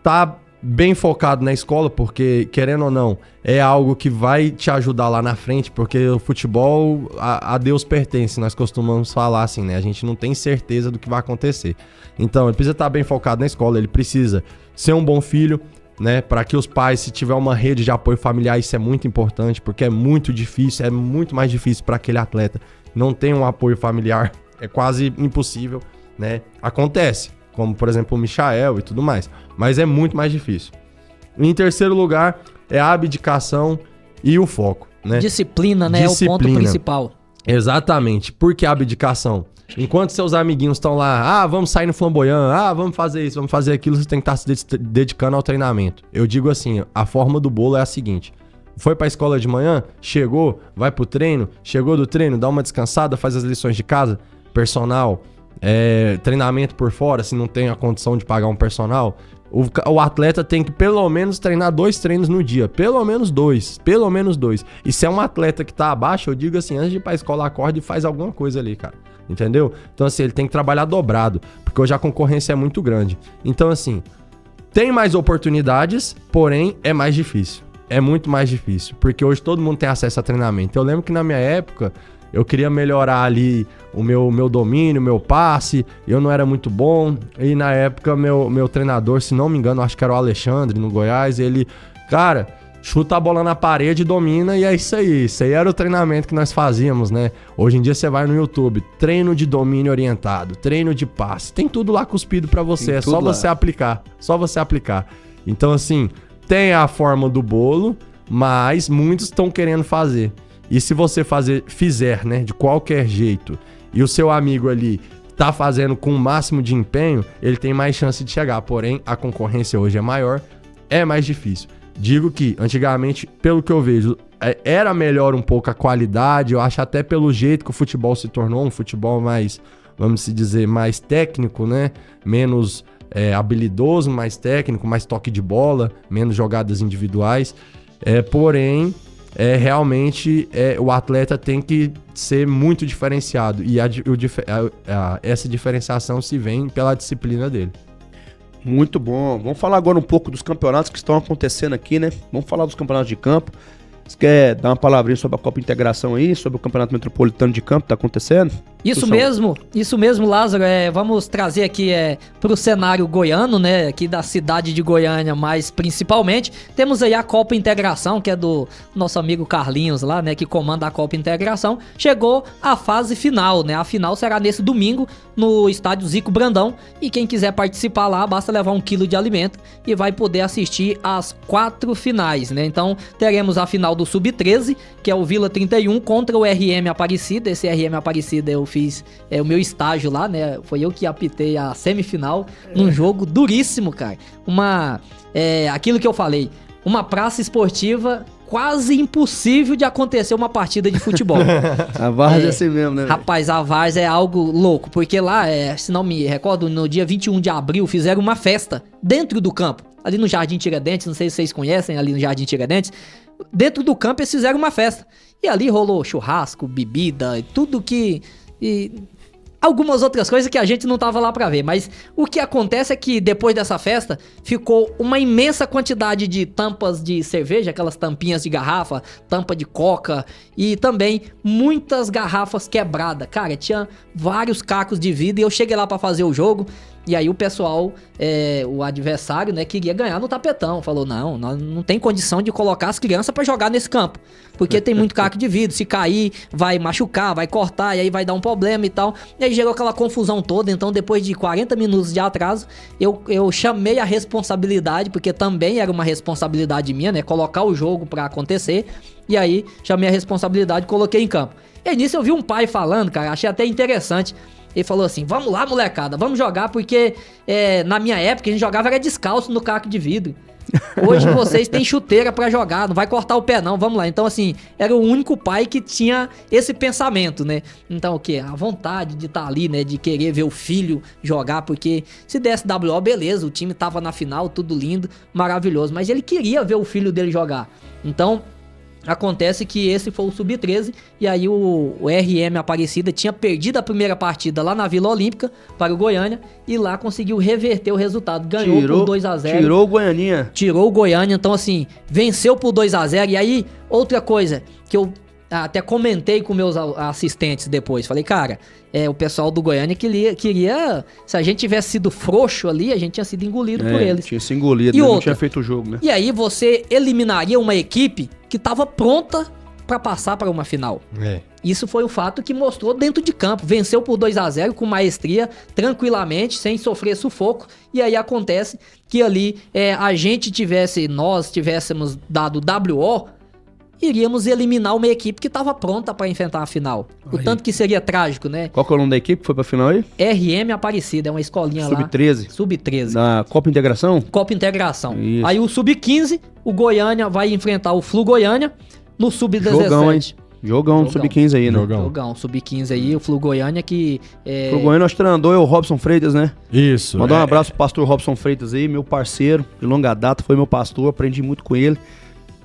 [SPEAKER 3] tá bem focado na escola, porque, querendo ou não, é algo que vai te ajudar lá na frente, porque o futebol a Deus pertence, nós costumamos falar assim, né? A gente não tem certeza do que vai acontecer. Então, ele precisa estar bem focado na escola, ele precisa ser um bom filho, né? Para que os pais, se tiver uma rede de apoio familiar, isso é muito importante, porque é muito difícil, é muito mais difícil para aquele atleta não ter um apoio familiar, é quase impossível, né? Acontece, como por exemplo o Michael e tudo mais, mas é muito mais difícil. Em terceiro lugar, é a abdicação e o foco, né?
[SPEAKER 1] Disciplina, né?
[SPEAKER 3] Disciplina.
[SPEAKER 1] É o ponto principal.
[SPEAKER 3] Exatamente. Por que a abdicação? Enquanto seus amiguinhos estão lá, vamos sair no flamboyant, vamos fazer isso, vamos fazer aquilo, você tem que estar se dedicando ao treinamento. Eu digo assim, a forma do bolo é a seguinte: foi pra escola de manhã, chegou, vai pro treino, chegou do treino, dá uma descansada, faz as lições de casa, personal, treinamento por fora, se não tem a condição de pagar um personal, o atleta tem que pelo menos treinar 2 treinos no dia, pelo menos dois. E se é um atleta que tá abaixo, eu digo assim, antes de ir pra escola, acorde e faz alguma coisa ali, cara. entendeu? Então, assim, ele tem que trabalhar dobrado, porque hoje a concorrência é muito grande. Então, assim, tem mais oportunidades, porém é mais difícil. É muito mais difícil, porque hoje todo mundo tem acesso a treinamento. Eu lembro que na minha época, eu queria melhorar ali o meu domínio, meu passe, eu não era muito bom. E na época, meu treinador, se não me engano, acho que era o Alexandre, no Goiás, ele, cara, chuta a bola na parede, domina e é isso aí. Isso aí era o treinamento que nós fazíamos, né? Hoje em dia você vai no YouTube, treino de domínio orientado, treino de passe, tem tudo lá cuspido pra você, é só você aplicar, só você aplicar. Então, assim, tem a forma do bolo, mas muitos estão querendo fazer. E se você fizer, né, de qualquer jeito, e o seu amigo ali tá fazendo com o máximo de empenho, ele tem mais chance de chegar. Porém, a concorrência hoje é maior, é mais difícil. Digo que, antigamente, pelo que eu vejo, era melhor um pouco a qualidade, eu acho até pelo jeito que o futebol se tornou, um futebol mais, vamos dizer, mais técnico, né? Menos habilidoso, mais técnico, mais toque de bola, menos jogadas individuais. Porém, realmente o atleta tem que ser muito diferenciado e essa diferenciação se vem pela disciplina dele.
[SPEAKER 2] Muito bom. Vamos falar agora um pouco dos campeonatos que estão acontecendo aqui, né? Vamos falar dos campeonatos de campo. Você quer dar uma palavrinha sobre a Copa Integração aí, sobre o Campeonato Metropolitano de Campo que tá acontecendo?
[SPEAKER 1] Isso mesmo, Lázaro. Vamos trazer aqui para o cenário goiano, né? Aqui da cidade de Goiânia, mais principalmente. Temos aí a Copa Integração, que é do nosso amigo Carlinhos lá, né? Que comanda a Copa Integração. Chegou a fase final, né? A final será nesse domingo no estádio Zico Brandão. E quem quiser participar lá, basta levar 1 quilo de alimento e vai poder assistir às 4 finais, né? Então teremos a final do Sub-13, que é o Vila 31 contra o RM Aparecida. Esse RM Aparecida eu fiz o meu estágio lá, né? Foi eu que apitei a semifinal num jogo duríssimo, cara. Aquilo que eu falei, uma praça esportiva quase impossível de acontecer uma partida de futebol.
[SPEAKER 2] A Várzea é assim mesmo, né?
[SPEAKER 1] Rapaz, a Várzea é algo louco, porque lá, se não me recordo, no dia 21 de abril fizeram uma festa dentro do campo, ali no Jardim Tiradentes, não sei se vocês conhecem, ali no Jardim Tiradentes. Dentro do campo eles fizeram uma festa. E ali rolou churrasco, bebida, tudo algumas outras coisas que a gente não tava lá pra ver. Mas o que acontece é que depois dessa festa ficou uma imensa quantidade de tampas de cerveja, aquelas tampinhas de garrafa, tampa de coca e também muitas garrafas quebradas. Cara, tinha vários cacos de vidro e eu cheguei lá pra fazer o jogo. E aí o pessoal, o adversário, né, queria ganhar no tapetão. Falou, não tem condição de colocar as crianças pra jogar nesse campo. Porque tem muito caco de vidro, se cair vai machucar, vai cortar, e aí vai dar um problema e tal. E aí gerou aquela confusão toda, então depois de 40 minutos de atraso, eu chamei a responsabilidade, porque também era uma responsabilidade minha, né, colocar o jogo pra acontecer. E aí chamei a responsabilidade e coloquei em campo. E nisso eu vi um pai falando, cara, achei até interessante. Ele falou assim, vamos lá, molecada, vamos jogar, porque na minha época a gente jogava era descalço no caco de vidro. Hoje vocês têm chuteira pra jogar, não vai cortar o pé não, vamos lá. Então assim, era o único pai que tinha esse pensamento, né? Então o quê? A vontade de estar ali, né? De querer ver o filho jogar, porque se desse WO, beleza, o time tava na final, tudo lindo, maravilhoso. Mas ele queria ver o filho dele jogar. Então acontece que esse foi o Sub-13 e aí o RM Aparecida tinha perdido a primeira partida lá na Vila Olímpica para o Goiânia e lá conseguiu reverter o resultado. Ganhou por 2-0.
[SPEAKER 2] Tirou o Goianinha.
[SPEAKER 1] Tirou o Goiânia, então assim, venceu por 2-0. E aí, outra coisa que eu até comentei com meus assistentes depois. Falei, cara, o pessoal do Goiânia queria... Se a gente tivesse sido frouxo ali, a gente tinha sido engolido por eles.
[SPEAKER 2] Tinha se engolido, né? Não tinha feito o jogo, né?
[SPEAKER 1] E aí você eliminaria uma equipe que estava pronta para passar para uma final. Isso foi um fato que mostrou dentro de campo. Venceu por 2-0 com maestria, tranquilamente, sem sofrer sufoco. E aí acontece que ali nós tivéssemos dado WO, iríamos eliminar uma equipe que estava pronta para enfrentar a final. O tanto que seria trágico, né?
[SPEAKER 2] Qual que é o nome da equipe que foi pra final aí?
[SPEAKER 1] RM Aparecida, é uma escolinha lá.
[SPEAKER 2] Sub-13.
[SPEAKER 1] Sub-13.
[SPEAKER 2] Na Copa Integração?
[SPEAKER 1] Copa Integração.
[SPEAKER 2] Isso.
[SPEAKER 1] Aí o Sub-15, o Goiânia vai enfrentar o Flu Goiânia no Sub-17.
[SPEAKER 2] Jogão, hein? Jogão Sub-15 aí, né?
[SPEAKER 1] Jogão, Sub-15 aí, o Flu Goiânia que...
[SPEAKER 2] Flu Goiânia, nosso treinador é o Robson Freitas, né?
[SPEAKER 3] Isso.
[SPEAKER 2] Mandar um abraço pro pastor Robson Freitas aí, meu parceiro de longa data, foi meu pastor, aprendi muito com ele.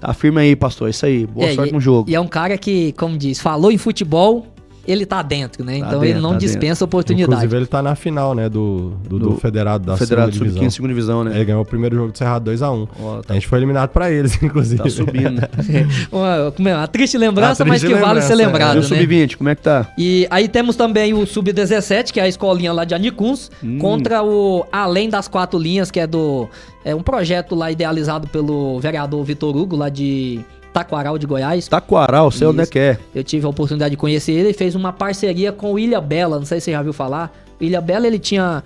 [SPEAKER 2] Tá firme aí, pastor, isso aí, boa sorte no jogo.
[SPEAKER 1] E é um cara que, como diz, falou em futebol, ele tá dentro, né?
[SPEAKER 2] Tá
[SPEAKER 1] Então
[SPEAKER 2] dentro,
[SPEAKER 1] ele não
[SPEAKER 2] tá
[SPEAKER 1] dispensa oportunidade.
[SPEAKER 3] Inclusive, ele tá na final, né, do Federado da
[SPEAKER 2] Federado
[SPEAKER 3] segunda divisão.
[SPEAKER 2] Sub-15, segunda divisão, né?
[SPEAKER 3] Ele ganhou o primeiro jogo do Cerrado 2-1.
[SPEAKER 2] Ó,
[SPEAKER 3] A gente foi eliminado pra eles, inclusive.
[SPEAKER 2] tá subindo.
[SPEAKER 1] Uma triste lembrança,
[SPEAKER 3] Uma
[SPEAKER 1] mas
[SPEAKER 3] triste
[SPEAKER 1] que vale ser
[SPEAKER 3] lembrança,
[SPEAKER 1] lembrada,
[SPEAKER 2] E o
[SPEAKER 1] né?
[SPEAKER 2] Sub-20, como é que tá?
[SPEAKER 1] E aí temos também o Sub-17, que é a escolinha lá de Anicuns, contra o Além das Quatro Linhas, que é um projeto lá idealizado pelo vereador Vitor Hugo, lá de Taquaral de Goiás.
[SPEAKER 2] Taquaral, sei onde é
[SPEAKER 1] Isso.
[SPEAKER 2] que é.
[SPEAKER 1] Eu tive a oportunidade de conhecer ele e fez uma parceria com o Ilha Bela, não sei se você já viu falar. O Ilha Bela, ele tinha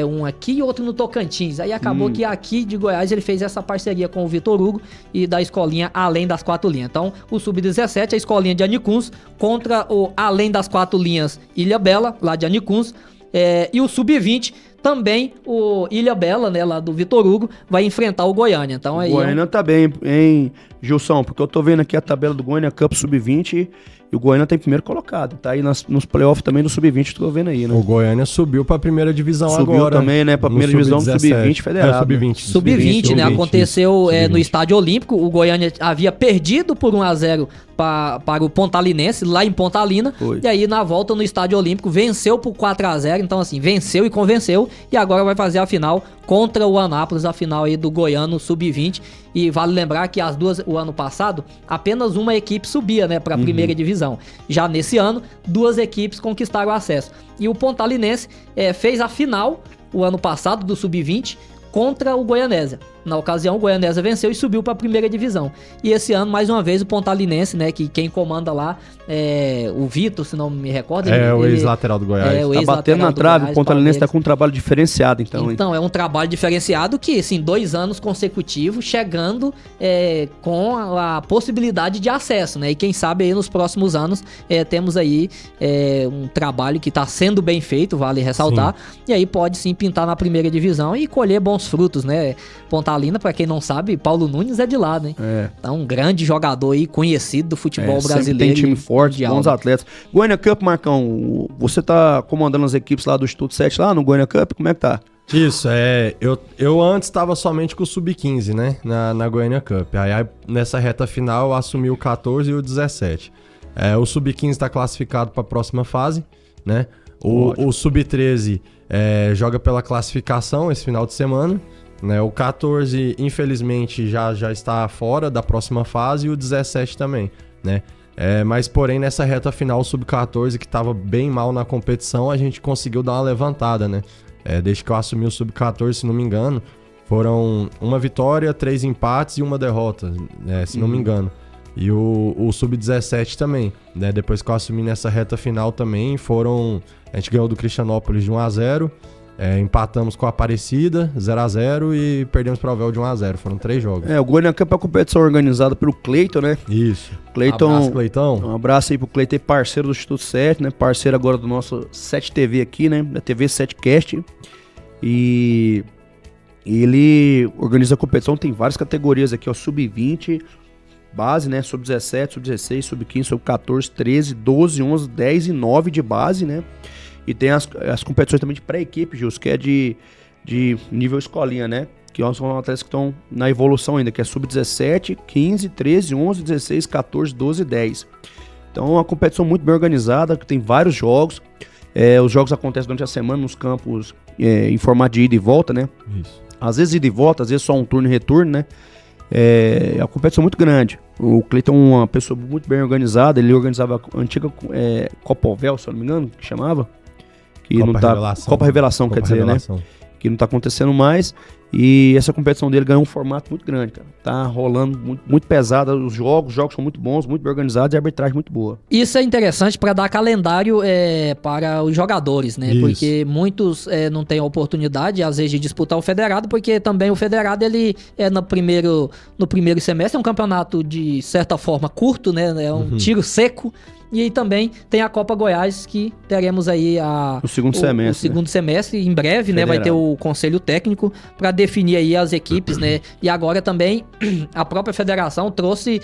[SPEAKER 1] um aqui e outro no Tocantins. Aí acabou que aqui de Goiás ele fez essa parceria com o Vitor Hugo e da escolinha Além das Quatro Linhas. Então, o Sub-17, a escolinha de Anicuns, contra o Além das Quatro Linhas Ilha Bela, lá de Anicuns. E o Sub-20, também o Ilha Bela, né, lá do Vitor Hugo, vai enfrentar o Goiânia. Então, aí
[SPEAKER 2] O Goiânia tá bem, hein, Gilson? Porque eu tô vendo aqui a tabela do Goiânia Cup Sub-20 e o Goiânia tá em primeiro colocado. Tá aí nos playoffs também do Sub-20, tô vendo aí, né?
[SPEAKER 3] O Goiânia subiu pra primeira divisão
[SPEAKER 2] Subiu
[SPEAKER 3] agora.
[SPEAKER 2] também, né? Pra
[SPEAKER 3] no
[SPEAKER 2] primeira divisão do Sub-20 federado.
[SPEAKER 3] Sub-20.
[SPEAKER 1] Sub-20, né? Aconteceu no Estádio Olímpico. O Goiânia havia perdido por 1-0 para o Pontalinense, lá em Pontalina.
[SPEAKER 2] Foi.
[SPEAKER 1] E aí, na volta no Estádio Olímpico, venceu por 4-0. Então, assim, venceu e convenceu. E agora vai fazer a final contra o Anápolis, a final aí do Goiano Sub-20. E vale lembrar que o ano passado, apenas uma equipe subia, né, para a primeira divisão. Já nesse ano, 2 equipes conquistaram o acesso. E o Pontalinense fez a final, o ano passado, do Sub-20, contra o Goianésia. Na ocasião, o Goianésia venceu e subiu para a primeira divisão. E esse ano, mais uma vez, o Pontalinense, né, que quem comanda lá é o Vitor, se não me recordo.
[SPEAKER 3] O ex-lateral do Goiás.
[SPEAKER 2] Tá batendo na trave, o Pontalinense tá com um trabalho diferenciado, então.
[SPEAKER 1] Então, é um trabalho diferenciado que, assim, 2 anos consecutivos, chegando com a possibilidade de acesso, né? E quem sabe aí nos próximos anos temos aí um trabalho que tá sendo bem feito, vale ressaltar. Sim. E aí pode sim pintar na primeira divisão e colher bons frutos, né? Pontalina, pra quem não sabe, Paulo Nunes é de lá, né? Então, um grande jogador aí, conhecido do futebol brasileiro.
[SPEAKER 2] Tem time forte, bons atletas. Goiânia Cup, Marcão, você tá comandando as equipes lá do Instituto 7 lá no Goiânia Cup, como é que tá?
[SPEAKER 3] Isso, eu antes estava somente com o Sub-15, né, na Goiânia Cup. Aí nessa reta final eu assumi o 14 e o 17. O Sub-15 está classificado para a próxima fase, né? O Sub-13 joga pela classificação esse final de semana, né? O 14, infelizmente, já está fora da próxima fase e o 17 também, né? Mas, porém, nessa reta final, o Sub-14, que estava bem mal na competição, a gente conseguiu dar uma levantada, né? Desde que eu assumi o Sub-14, se não me engano, foram 1 vitória, 3 empates e 1 derrota, se não me engano. E o Sub-17 também, né? Depois que eu assumi nessa reta final também, a gente ganhou do Cristianópolis de 1-0, empatamos com a Aparecida, 0-0 e perdemos para o Véu de 1-0. Foram 3 jogos.
[SPEAKER 2] O Goiânia Cup é a competição organizada pelo Cleiton, né?
[SPEAKER 3] Isso.
[SPEAKER 2] Cleiton,
[SPEAKER 3] Cleitão.
[SPEAKER 2] Um abraço aí pro Cleiton, parceiro do Instituto 7, né? Parceiro agora do nosso 7 TV aqui, né? Da TV 7Cast. E ele organiza a competição, tem várias categorias aqui, ó. Sub-20, base, né? Sub-17, Sub-16, Sub-15, Sub-14, 13, 12, 11, 10 e 9 de base, né? E tem as competições também de pré-equipe, Gils, que é de nível escolinha, né? Que são atletas que estão na evolução ainda, que é Sub-17, 15, 13, 11, 16, 14, 12 e 10. Então é uma competição muito bem organizada, que tem vários jogos. Os jogos acontecem durante a semana nos campos em formato de ida e volta, né?
[SPEAKER 3] Isso.
[SPEAKER 2] Às vezes ida e volta, às vezes só um turno e retorno, né? É uma competição muito grande. O Cleiton é uma pessoa muito bem organizada, ele organizava a antiga Copovel, se eu não me engano, que chamava. Que
[SPEAKER 3] Copa
[SPEAKER 2] não tá,
[SPEAKER 3] Revelação.
[SPEAKER 2] Copa Revelação, Copa quer dizer, Revelação. Né? Que não tá acontecendo mais. E essa competição dele ganhou um formato muito grande, cara. Tá rolando muito pesada os jogos são muito bons, muito bem organizados e a arbitragem muito boa.
[SPEAKER 1] Isso é interessante para dar calendário para os jogadores, né?
[SPEAKER 3] Isso.
[SPEAKER 1] Porque muitos não têm a oportunidade, às vezes, de disputar o federado, porque também o federado, ele no primeiro semestre, é um campeonato de certa forma curto, né? É um tiro seco. E aí também tem a Copa Goiás, que teremos aí o segundo semestre, em breve, né? Vai ter o conselho técnico para definir aí as equipes, né? E agora também a própria federação trouxe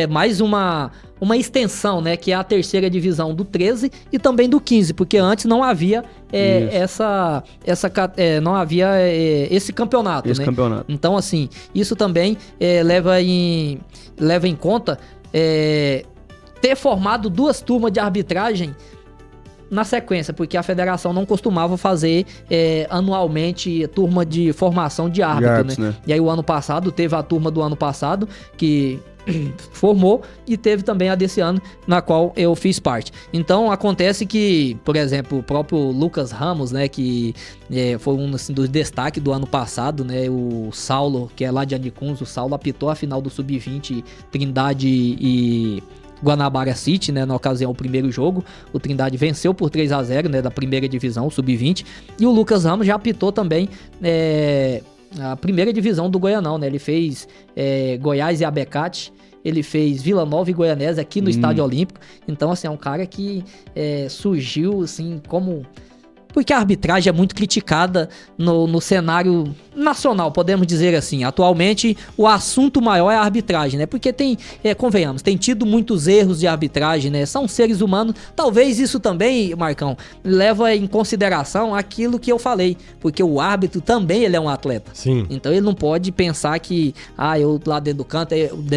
[SPEAKER 1] mais uma extensão, né? Que é a terceira divisão do 13 e também do 15, porque antes não havia não havia esse campeonato, né?
[SPEAKER 2] Campeonato.
[SPEAKER 1] Então, assim, isso também leva em conta ter formado 2 turmas de arbitragem na sequência, porque a federação não costumava fazer anualmente turma de formação de árbitro, né? E aí o ano passado, teve a turma do ano passado, que formou, e teve também a desse ano, na qual eu fiz parte. Então acontece que, por exemplo, o próprio Lucas Ramos, né, que foi um assim, dos destaques do ano passado, né, o Saulo, que é lá de Anicuns, o Saulo apitou a final do Sub-20 Trindade e Guanabara City, né, na ocasião o primeiro jogo. O Trindade venceu por 3-0, né, da primeira divisão, Sub-20, e o Lucas Ramos já apitou também a primeira divisão do Goianão, né? Ele fez Goiás e Abecate, ele fez Vila Nova e Goianésia aqui no Estádio Olímpico. Então, assim, é um cara que surgiu, assim, como... Porque a arbitragem é muito criticada no cenário nacional, podemos dizer assim. Atualmente, o assunto maior é a arbitragem, né? Porque convenhamos, tem tido muitos erros de arbitragem, né? São seres humanos. Talvez isso também, Marcão, leva em consideração aquilo que eu falei. Porque o árbitro também ele é um atleta.
[SPEAKER 3] Sim.
[SPEAKER 1] Então ele não pode pensar que, eu lá dentro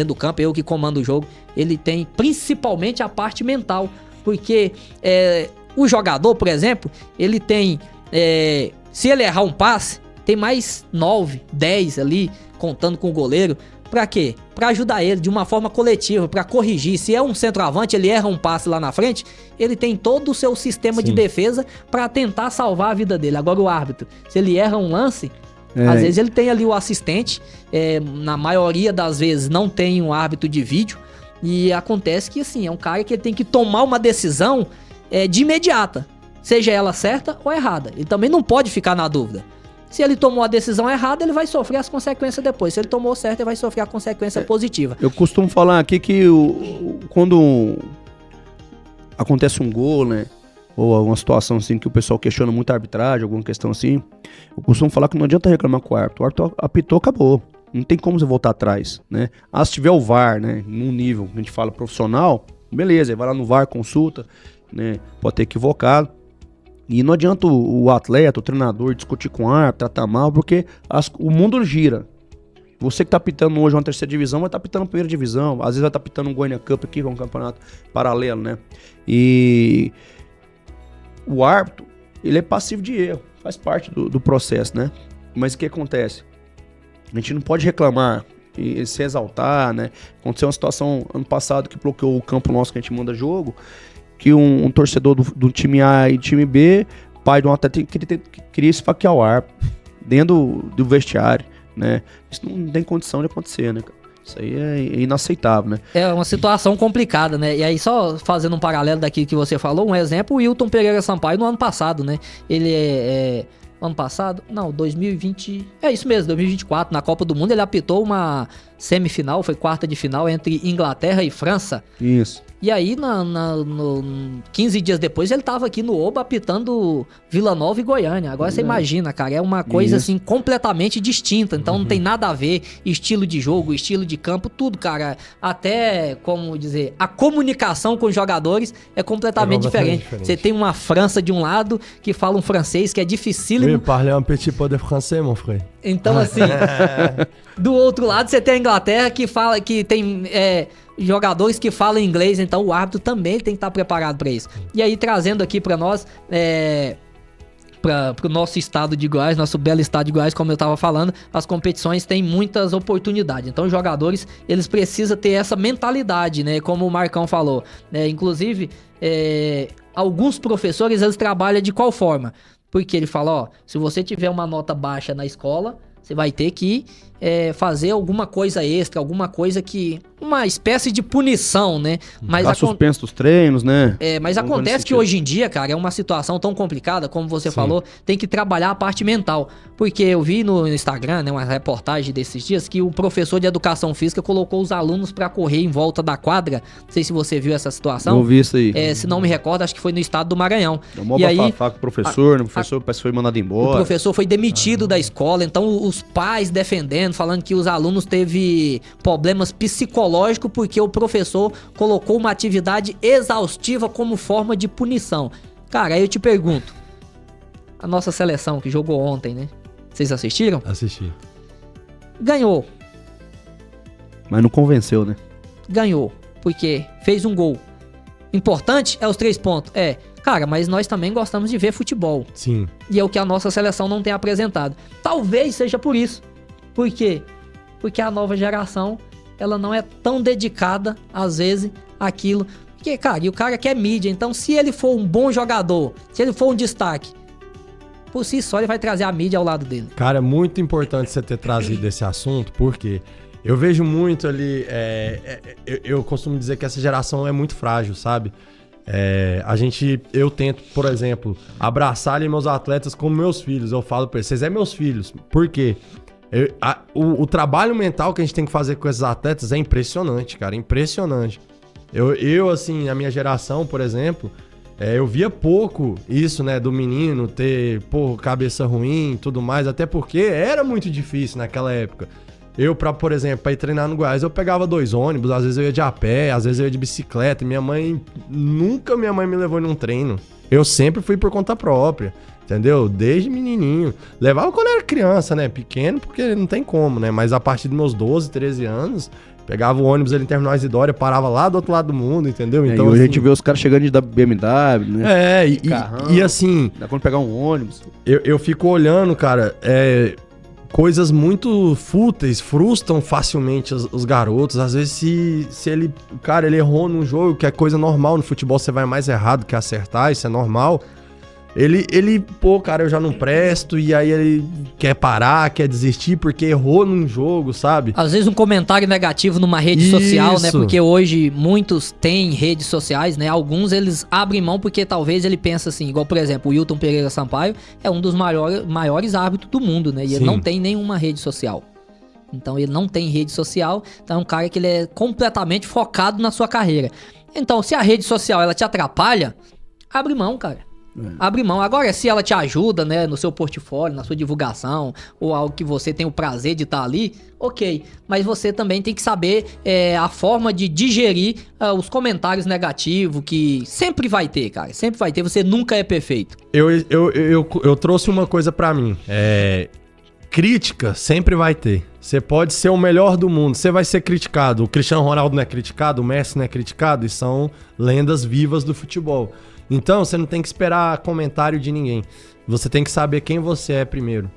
[SPEAKER 1] do campo, eu que comando o jogo. Ele tem principalmente a parte mental. Porque... o jogador, por exemplo, ele tem... se ele errar um passe, tem mais 9, 10 ali, contando com o goleiro. Pra quê? Pra ajudar ele de uma forma coletiva, pra corrigir. Se é um centroavante, ele erra um passe lá na frente, ele tem todo o seu sistema de defesa pra tentar salvar a vida dele. Agora o árbitro, se ele erra um lance... Às vezes ele tem ali o assistente, na maioria das vezes não tem um árbitro de vídeo. E acontece que, assim, é um cara que tem que tomar uma decisão... de imediata, seja ela certa ou errada. Ele também não pode ficar na dúvida. Se ele tomou a decisão errada, ele vai sofrer as consequências depois. Se ele tomou certo, ele vai sofrer a consequência positiva.
[SPEAKER 2] Eu costumo falar aqui que quando acontece um gol, né, ou alguma situação assim que o pessoal questiona muito a arbitragem, alguma questão assim, eu costumo falar que não adianta reclamar com o árbitro. O árbitro apitou, acabou. Não tem como você voltar atrás, né? Se tiver o VAR, né, num nível que a gente fala profissional, beleza, vai lá no VAR, consulta, né, pode ter equivocado. E não adianta o atleta, o treinador discutir com o árbitro, tratar mal, porque o mundo gira. Você que tá apitando hoje uma terceira divisão, vai estar apitando a primeira divisão. Às vezes vai estar apitando um Goiânia Cup aqui, que é um campeonato paralelo, né? E o árbitro, ele é passivo de erro, faz parte do processo, né? Mas o que acontece? A gente não pode reclamar e se exaltar, né? Aconteceu uma situação ano passado que bloqueou o campo nosso que a gente manda jogo, que um torcedor do time A e time B, pai de um atleta, queria esfaquear o árbitro dentro do vestiário, né? Isso não tem condição de acontecer, né? Isso aí é inaceitável, né? É
[SPEAKER 1] uma situação complicada, né? E aí, só fazendo um paralelo daquilo que você falou, um exemplo, o Wilton Pereira Sampaio no ano passado, né? Ele ano passado? Não, 2020... É isso mesmo, 2024, na Copa do Mundo, ele apitou uma semifinal, foi quarta de final entre Inglaterra e França.
[SPEAKER 2] Isso.
[SPEAKER 1] E aí, 15 dias depois, ele tava aqui no Oba apitando Vila Nova e Goiânia. Agora você imagina, cara, é uma coisa assim completamente distinta. Então não tem nada a ver estilo de jogo, estilo de campo, tudo, cara. Até, como dizer, a comunicação com os jogadores é completamente diferente. Você tem uma França de um lado que fala um francês que é dificílimo.
[SPEAKER 3] Oui, parler un petit peu de français, mon frère.
[SPEAKER 1] Então, assim, do outro lado você tem a Inglaterra que tem jogadores que falam inglês, então o árbitro também tem que estar preparado para isso. E aí, trazendo aqui para nós, para o nosso estado de Goiás, nosso belo estado de Goiás, como eu estava falando, as competições têm muitas oportunidades. Então, os jogadores, eles precisam ter essa mentalidade, né? Como o Marcão falou. Inclusive, alguns professores, eles trabalham de qual forma? Porque ele fala, se você tiver uma nota baixa na escola, você vai ter que fazer alguma coisa extra, alguma coisa que... Uma espécie de punição, né?
[SPEAKER 2] Mas suspenso dos treinos, né?
[SPEAKER 1] Mas acontece que hoje em dia, cara, é uma situação tão complicada, como você falou, tem que trabalhar a parte mental. Porque eu vi no Instagram, né, uma reportagem desses dias, que o professor de educação física colocou os alunos pra correr em volta da quadra. Não sei se você viu essa situação.
[SPEAKER 2] Eu vi isso aí.
[SPEAKER 1] Se não me recordo, acho que foi no estado do Maranhão.
[SPEAKER 2] E aí, com o professor, o professor parece que foi mandado embora.
[SPEAKER 1] O professor foi demitido da escola, então os pais defendendo, falando que os alunos teve problemas psicológicos porque o professor colocou uma atividade exaustiva como forma de punição. Cara, aí eu te pergunto, a nossa seleção que jogou ontem, né? Vocês assistiram?
[SPEAKER 3] Assisti.
[SPEAKER 1] Ganhou.
[SPEAKER 2] Mas não convenceu, né?
[SPEAKER 1] Ganhou, porque fez um gol. importante é os 3 pontos. Cara, mas nós também gostamos de ver futebol.
[SPEAKER 3] Sim.
[SPEAKER 1] E é o que a nossa seleção não tem apresentado. Talvez seja por isso. Por quê? Porque a nova geração, ela não é tão dedicada, às vezes, àquilo. Porque, cara, e o cara quer mídia. Então, se ele for um bom jogador, se ele for um destaque, por si só ele vai trazer a mídia ao lado dele.
[SPEAKER 3] Cara, é muito importante você ter trazido esse assunto, porque eu vejo muito ali... eu costumo dizer que essa geração é muito frágil, sabe? Eu tento, por exemplo, abraçar ali meus atletas como meus filhos. Eu falo pra eles, vocês meus filhos. Por quê? O trabalho mental que a gente tem que fazer com esses atletas é impressionante, cara. Impressionante. Eu assim, a minha geração, por exemplo, eu via pouco isso, né, do menino ter, cabeça ruim e tudo mais, até porque era muito difícil naquela época. Por exemplo, pra ir treinar no Goiás, eu pegava 2 ônibus, às vezes eu ia de a pé, às vezes eu ia de bicicleta. Nunca minha mãe me levou num treino. Eu sempre fui por conta própria, entendeu? Desde menininho. Levava quando era criança, né? Pequeno, porque não tem como, né? Mas a partir dos meus 12, 13 anos, pegava o ônibus ali em Terminal Isidória, parava lá do outro lado do mundo, entendeu?
[SPEAKER 2] Então, e hoje a gente vê os caras chegando de BMW, né?
[SPEAKER 3] Carrão, e assim...
[SPEAKER 2] Dá quando pegar um ônibus.
[SPEAKER 3] Eu fico olhando, cara, coisas muito fúteis frustram facilmente os garotos. Às vezes, se ele errou num jogo, que é coisa normal no futebol, você vai mais errado que acertar, isso é normal. Cara, eu já não presto, e aí ele quer parar, quer desistir porque errou num jogo, sabe?
[SPEAKER 1] Às vezes um comentário negativo numa rede social, né? Porque hoje muitos têm redes sociais, né? Alguns eles abrem mão porque talvez ele pensa assim, igual por exemplo, o Wilton Pereira Sampaio é um dos maiores árbitros do mundo, né? E ele não tem nenhuma rede social. Então ele não tem rede social, então é um cara que ele é completamente focado na sua carreira. Então, se a rede social ela te atrapalha, abre mão, cara. Abre mão. Agora, se ela te ajuda, né, no seu portfólio, na sua divulgação, ou algo que você tem o prazer de estar ali, ok. Mas você também tem que saber a forma de digerir os comentários negativos, que sempre vai ter, cara. Sempre vai ter. Você nunca é perfeito.
[SPEAKER 3] Eu trouxe uma coisa pra mim. Crítica sempre vai ter. Você pode ser o melhor do mundo, você vai ser criticado. O Cristiano Ronaldo não é criticado, o Messi não é criticado, e são lendas vivas do futebol. Então, você não tem que esperar comentário de ninguém. Você tem que saber quem você é primeiro.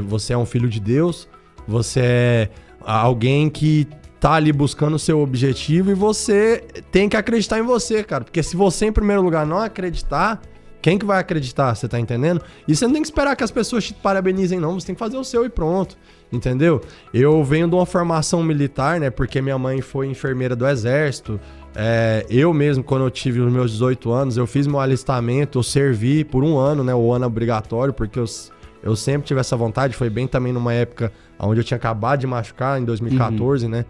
[SPEAKER 3] Você é um filho de Deus, você é alguém que tá ali buscando o seu objetivo, e você tem que acreditar em você, cara. Porque se você, em primeiro lugar, não acreditar, quem que vai acreditar? Você tá entendendo? E você não tem que esperar que as pessoas te parabenizem, não. Você tem que fazer o seu e pronto. Entendeu? Eu venho de uma formação militar, né? Porque minha mãe foi enfermeira do Exército. Eu mesmo, quando eu tive os meus 18 anos, eu fiz meu alistamento, eu servi por 1 ano, né? O ano obrigatório, porque eu sempre tive essa vontade. Foi bem também numa época onde eu tinha acabado de machucar, em 2014, né?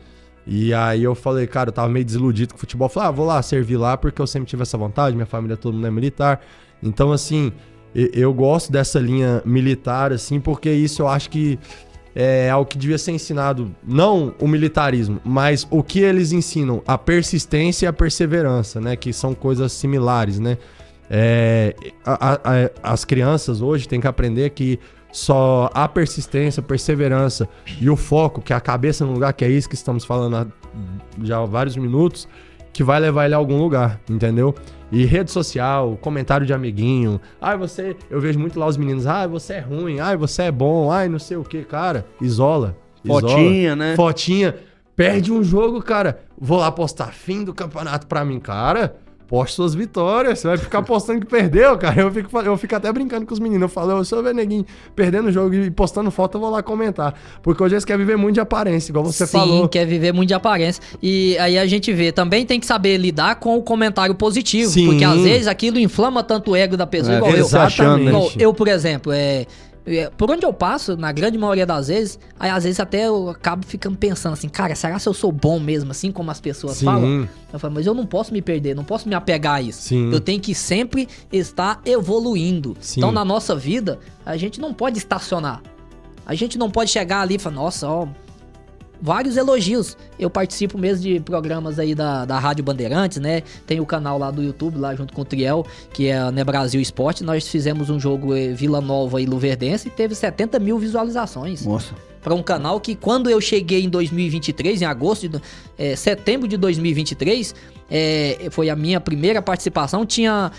[SPEAKER 3] E aí eu falei, cara, eu tava meio desiludido com o futebol. Eu falei, vou lá servir lá, porque eu sempre tive essa vontade, minha família, todo mundo é militar. Então, assim, eu gosto dessa linha militar, assim, porque isso eu acho que é algo que devia ser ensinado, não o militarismo, mas o que eles ensinam, a persistência e a perseverança, né? Que são coisas similares, né? As crianças hoje têm que aprender que só a persistência, perseverança e o foco, que é a cabeça no lugar, que é isso que estamos falando já há vários minutos, que vai levar ele a algum lugar, entendeu? E rede social, comentário de amiguinho, eu vejo muito lá os meninos, você é ruim, você é bom, não sei o que, cara, isola.
[SPEAKER 2] Fotinha, né?
[SPEAKER 3] Fotinha, perde um jogo, cara, vou lá postar fim do campeonato pra mim, cara, poste suas vitórias, você vai ficar postando que perdeu, cara, eu fico até brincando com os meninos, eu falo, se eu ver neguinho perdendo o jogo e postando foto, eu vou lá comentar, porque hoje eles querem viver muito de aparência, igual você falou.
[SPEAKER 1] Sim, quer viver muito de aparência, e aí a gente vê, também tem que saber lidar com o comentário positivo,
[SPEAKER 3] Sim.
[SPEAKER 1] Porque às vezes aquilo inflama tanto o ego da pessoa, igual
[SPEAKER 3] exatamente.
[SPEAKER 1] Igual eu, por exemplo, por onde eu passo, na grande maioria das vezes, aí às vezes até eu acabo ficando pensando assim, cara, será que eu sou bom mesmo, assim como as pessoas falam? Eu falo, mas eu não posso me perder, não posso me apegar a isso.
[SPEAKER 3] Sim.
[SPEAKER 1] Eu tenho que sempre estar evoluindo.
[SPEAKER 3] Sim.
[SPEAKER 1] Então, na nossa vida, a gente não pode estacionar. A gente não pode chegar ali e falar, nossa, vários elogios. Eu participo mesmo de programas aí da Rádio Bandeirantes, né? Tem o canal lá do YouTube, lá junto com o Triel, que é a Brasil Esporte. Nós fizemos um jogo Vila Nova e Luverdense e teve 70 mil visualizações.
[SPEAKER 2] Nossa.
[SPEAKER 1] Para um canal que quando eu cheguei em 2023, em setembro de 2023, foi a minha primeira participação, tinha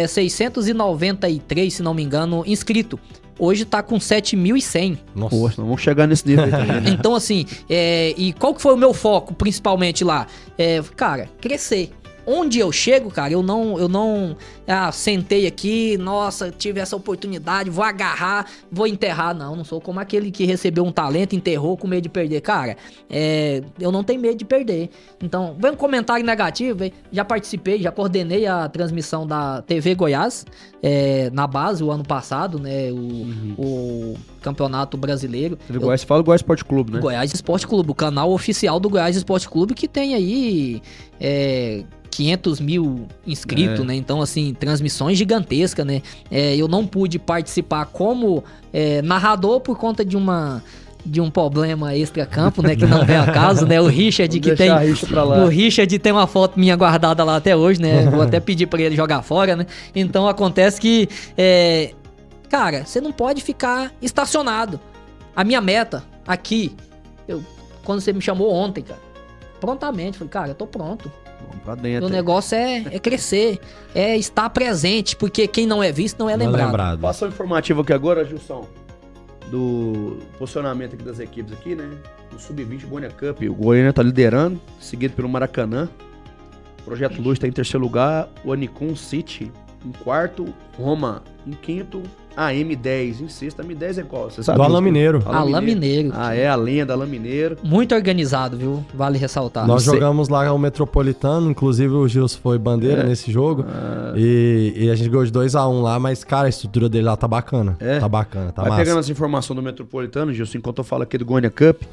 [SPEAKER 1] 693, se não me engano, inscrito. Hoje tá com 7.100.
[SPEAKER 3] Nossa.
[SPEAKER 2] Poxa, vamos chegar nesse nível aí também, né?
[SPEAKER 1] Então, assim, e qual que foi o meu foco, principalmente lá? Cara, crescer. Onde eu chego, cara, eu não sentei aqui, nossa, tive essa oportunidade, vou agarrar, vou enterrar. Não sou como aquele que recebeu um talento, enterrou com medo de perder. Cara, eu não tenho medo de perder. Então, vem um comentário negativo, já participei, já coordenei a transmissão da TV Goiás, na base, o ano passado, né, o Campeonato Brasileiro.
[SPEAKER 2] TV Goiás, você fala do Goiás Esporte Clube, né?
[SPEAKER 1] Goiás Esporte Clube, o canal oficial do Goiás Esporte Clube, que tem aí 500 mil inscritos, né? Então, assim, transmissões gigantescas, né? Eu não pude participar como narrador por conta de um problema extra-campo, né? Que não vem a caso, né? O Richard que tem... O Richard tem uma foto minha guardada lá até hoje, né? Vou até pedir pra ele jogar fora, né? Então, acontece que... cara, você não pode ficar estacionado. A minha meta aqui, quando você me chamou ontem, cara, prontamente, falei, cara, eu tô pronto.
[SPEAKER 2] Vamos pra dentro.
[SPEAKER 1] O negócio é crescer, é estar presente, porque quem não é visto não é lembrado.
[SPEAKER 2] Passa o informativo aqui agora, Gilson, do posicionamento aqui das equipes aqui, né? No Sub-20 Goiânia Cup, o Goiânia tá liderando, seguido pelo Maracanã. O Projeto Luz tá em terceiro lugar, o Anicum City em quarto, Roma em quinto, a M10 em sexto. A M10 é qual? Você sabe?
[SPEAKER 3] Do Alain Mineiro.
[SPEAKER 1] Alain Mineiro.
[SPEAKER 2] A lenda Alain Mineiro.
[SPEAKER 1] Muito organizado, viu? Vale ressaltar.
[SPEAKER 3] Nós jogamos lá o Metropolitano, inclusive o Gilson foi bandeira nesse jogo. E a gente ganhou de 2-1 lá, mas, cara, a estrutura dele lá tá bacana. Tá bacana, tá massa.
[SPEAKER 2] Vai pegando essa informação do Metropolitano, Gilson, enquanto eu falo aqui do Goiânia Cup.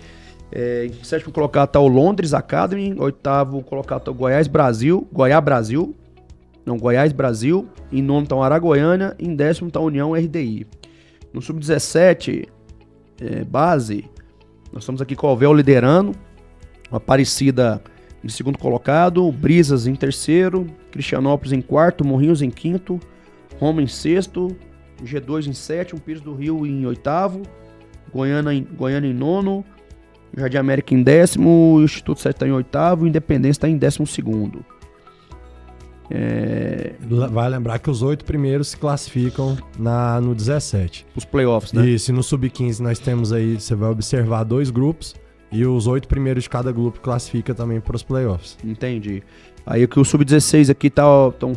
[SPEAKER 2] Em sétimo colocado tá o Londres Academy, oitavo colocado tá o Goiás Brasil. Em nono tá o Aragoiânia, em décimo tá a União RDI. No Sub-17, base, nós estamos aqui com o Alvéo liderando, o Aparecida em segundo colocado, o Brisas em terceiro, Cristianópolis em quarto, Morrinhos em quinto, Roma em sexto, G2 em sétimo, Pires do Rio em oitavo, Goiânia em nono, Jardim América em décimo, o Instituto 7 está em oitavo, o Independência está em 12º.
[SPEAKER 3] Vai lembrar que os 8 primeiros se classificam no 17.
[SPEAKER 2] Os playoffs, né?
[SPEAKER 3] Isso, e no Sub-15 nós temos aí, você vai observar 2 grupos, e os 8 primeiros de cada grupo classifica também para os playoffs.
[SPEAKER 2] Entendi. Aí aqui o Sub-16 aqui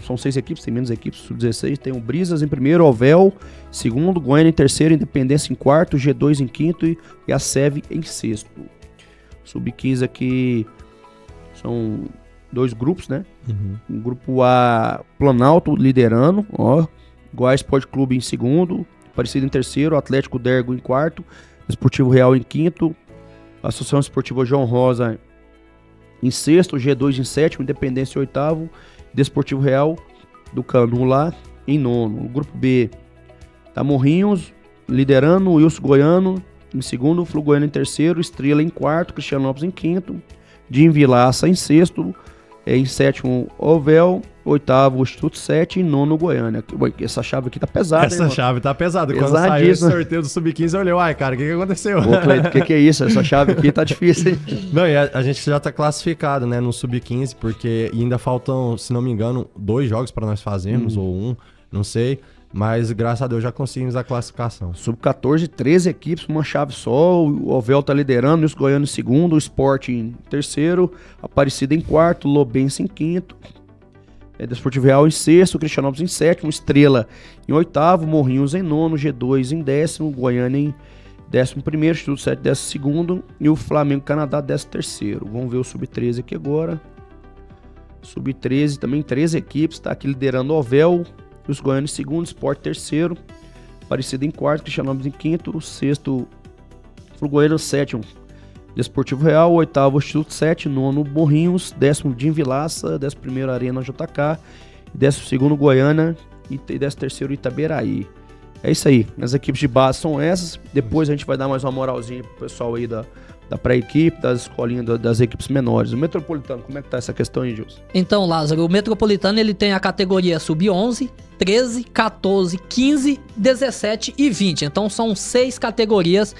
[SPEAKER 2] são 6 equipes, tem menos equipes. Sub-16 tem o Brisas em primeiro, Alvéo em segundo, Goiânia em terceiro, Independência em quarto, G2 em quinto e a SEV em sexto. Sub-15 aqui são 2 grupos, né? O grupo A, Planalto liderando, Goiás Esporte Clube em segundo, Aparecida em terceiro, Atlético Dergo em quarto, Esportivo Real em quinto, Associação Esportiva João Rosa em sexto, G2 em sétimo, Independência em oitavo, Desportivo Real do Canu lá em nono. O grupo B tá Morrinhos liderando, Wilson Goiano em segundo, Flu Goiano em terceiro, Estrela em quarto, Cristianópolis em quinto, Jim Vilaça em sexto, em sétimo, Ovel, oitavo, Instituto 7 e nono, Goiânia. Essa chave aqui tá pesada,
[SPEAKER 3] Essa chave tá pesada. Quando saiu esse sorteio do Sub-15, eu olhei, uai, cara, o que aconteceu?
[SPEAKER 2] Ô, Cleiton, o que é isso? Essa chave aqui tá difícil, hein?
[SPEAKER 3] Não, e a gente já tá classificado, né, no Sub-15, porque ainda faltam, se não me engano, 2 jogos pra nós fazermos, ou 1, não sei. Mas, graças a Deus, já conseguimos a classificação.
[SPEAKER 2] Sub-14, 13 equipes, uma chave só. O Ovel tá liderando, o Goiano em segundo, o Sport em terceiro, Aparecida em quarto, Lobense em quinto, Desportivo Real em sexto, Cristianópolis em sétimo, Estrela em oitavo, Morrinhos em nono, G2 em décimo, Goiânia em 11º, Instituto 7 12º e o Flamengo Canadá 13º. Vamos ver o Sub-13 aqui agora. Sub-13 também 13 equipes, tá aqui liderando o Ovel, os Goiânia em segundo, Sport terceiro, Aparecida em quarto, Cristianópolis em quinto, sexto, Flu Goiânia sétimo, Desportivo Real, oitavo, Instituto 7, nono, Morrinhos, 10º, Jim Vilaça, 11º, Arena JK, 12º, Goiânia e 13º, Itaberaí. É isso aí, as equipes de base são essas. Depois a gente vai dar mais uma moralzinha pro pessoal aí da pré-equipe, das escolinhas, das equipes menores. O Metropolitano, como é que tá essa questão aí, Gilson?
[SPEAKER 1] Então, Lázaro, o Metropolitano ele tem a categoria sub-11, 13, 14, 15, 17 e 20. Então são 6 categorias.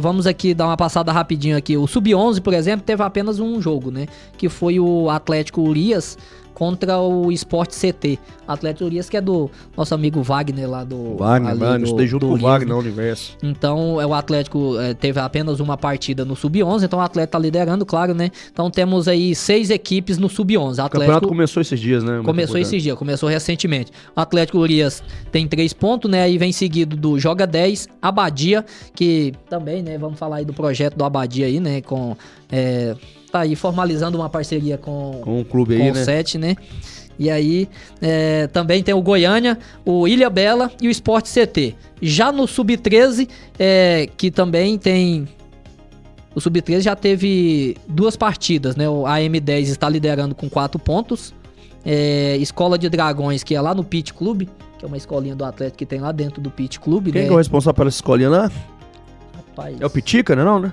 [SPEAKER 1] Vamos aqui dar uma passada rapidinho aqui. O sub-11, por exemplo, teve apenas um jogo, né? Que foi o Atlético Urias contra o Sport CT. Atlético Urias, que é do nosso amigo Wagner lá do...
[SPEAKER 2] Wagner, mano, estudei junto com o Wagner no Universo.
[SPEAKER 1] Então, o Atlético teve apenas uma partida no Sub-11, então o Atlético tá liderando, claro, né? Então temos aí 6 equipes no Sub-11.
[SPEAKER 2] O campeonato começou esses dias, né?
[SPEAKER 1] Começou esses dias, começou recentemente. O Atlético Urias tem 3 pontos, né? Aí vem seguido do Joga 10, Abadia, que também, né? Vamos falar aí do projeto do Abadia aí, né? Tá aí formalizando uma parceria com
[SPEAKER 2] o clube aí,
[SPEAKER 1] com o 7, né? E aí também tem o Goiânia, o Ilha Bela e o Sport CT. Já no Sub-13, que também tem... O Sub-13 já teve 2 partidas, né? O AM10 está liderando com 4 pontos. Escola de Dragões, que é lá no Pit Clube, que é uma escolinha do Atlético que tem lá dentro do Pit Clube.
[SPEAKER 2] Quem
[SPEAKER 1] né?
[SPEAKER 2] é o responsável pela escolinha lá?
[SPEAKER 1] Rapaz...
[SPEAKER 2] É o Pitica, né?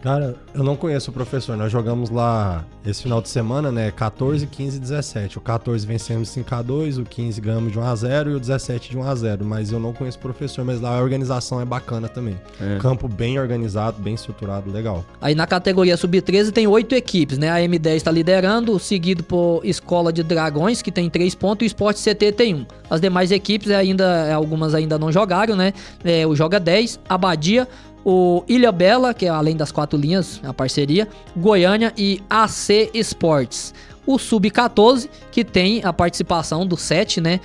[SPEAKER 3] Cara, eu não conheço o professor. Nós jogamos lá esse final de semana, né? 14, 15 e 17. O 14 vencemos 5-2, o 15 ganhamos de 1-0 e o 17 de 1-0. Mas eu não conheço o professor, mas lá a organização é bacana também. Campo bem organizado, bem estruturado, legal.
[SPEAKER 1] Aí na categoria Sub-13 tem 8 equipes, né? A M10 está liderando, seguido por Escola de Dragões, que tem 3 pontos, e o Sport CT tem 1. As demais equipes, algumas ainda não jogaram, né? O Joga 10, Abadia, o Ilha Bela, que é além das 4 linhas, a parceria, Goiânia e AC Esportes. O Sub-14, que tem a participação do 7, né?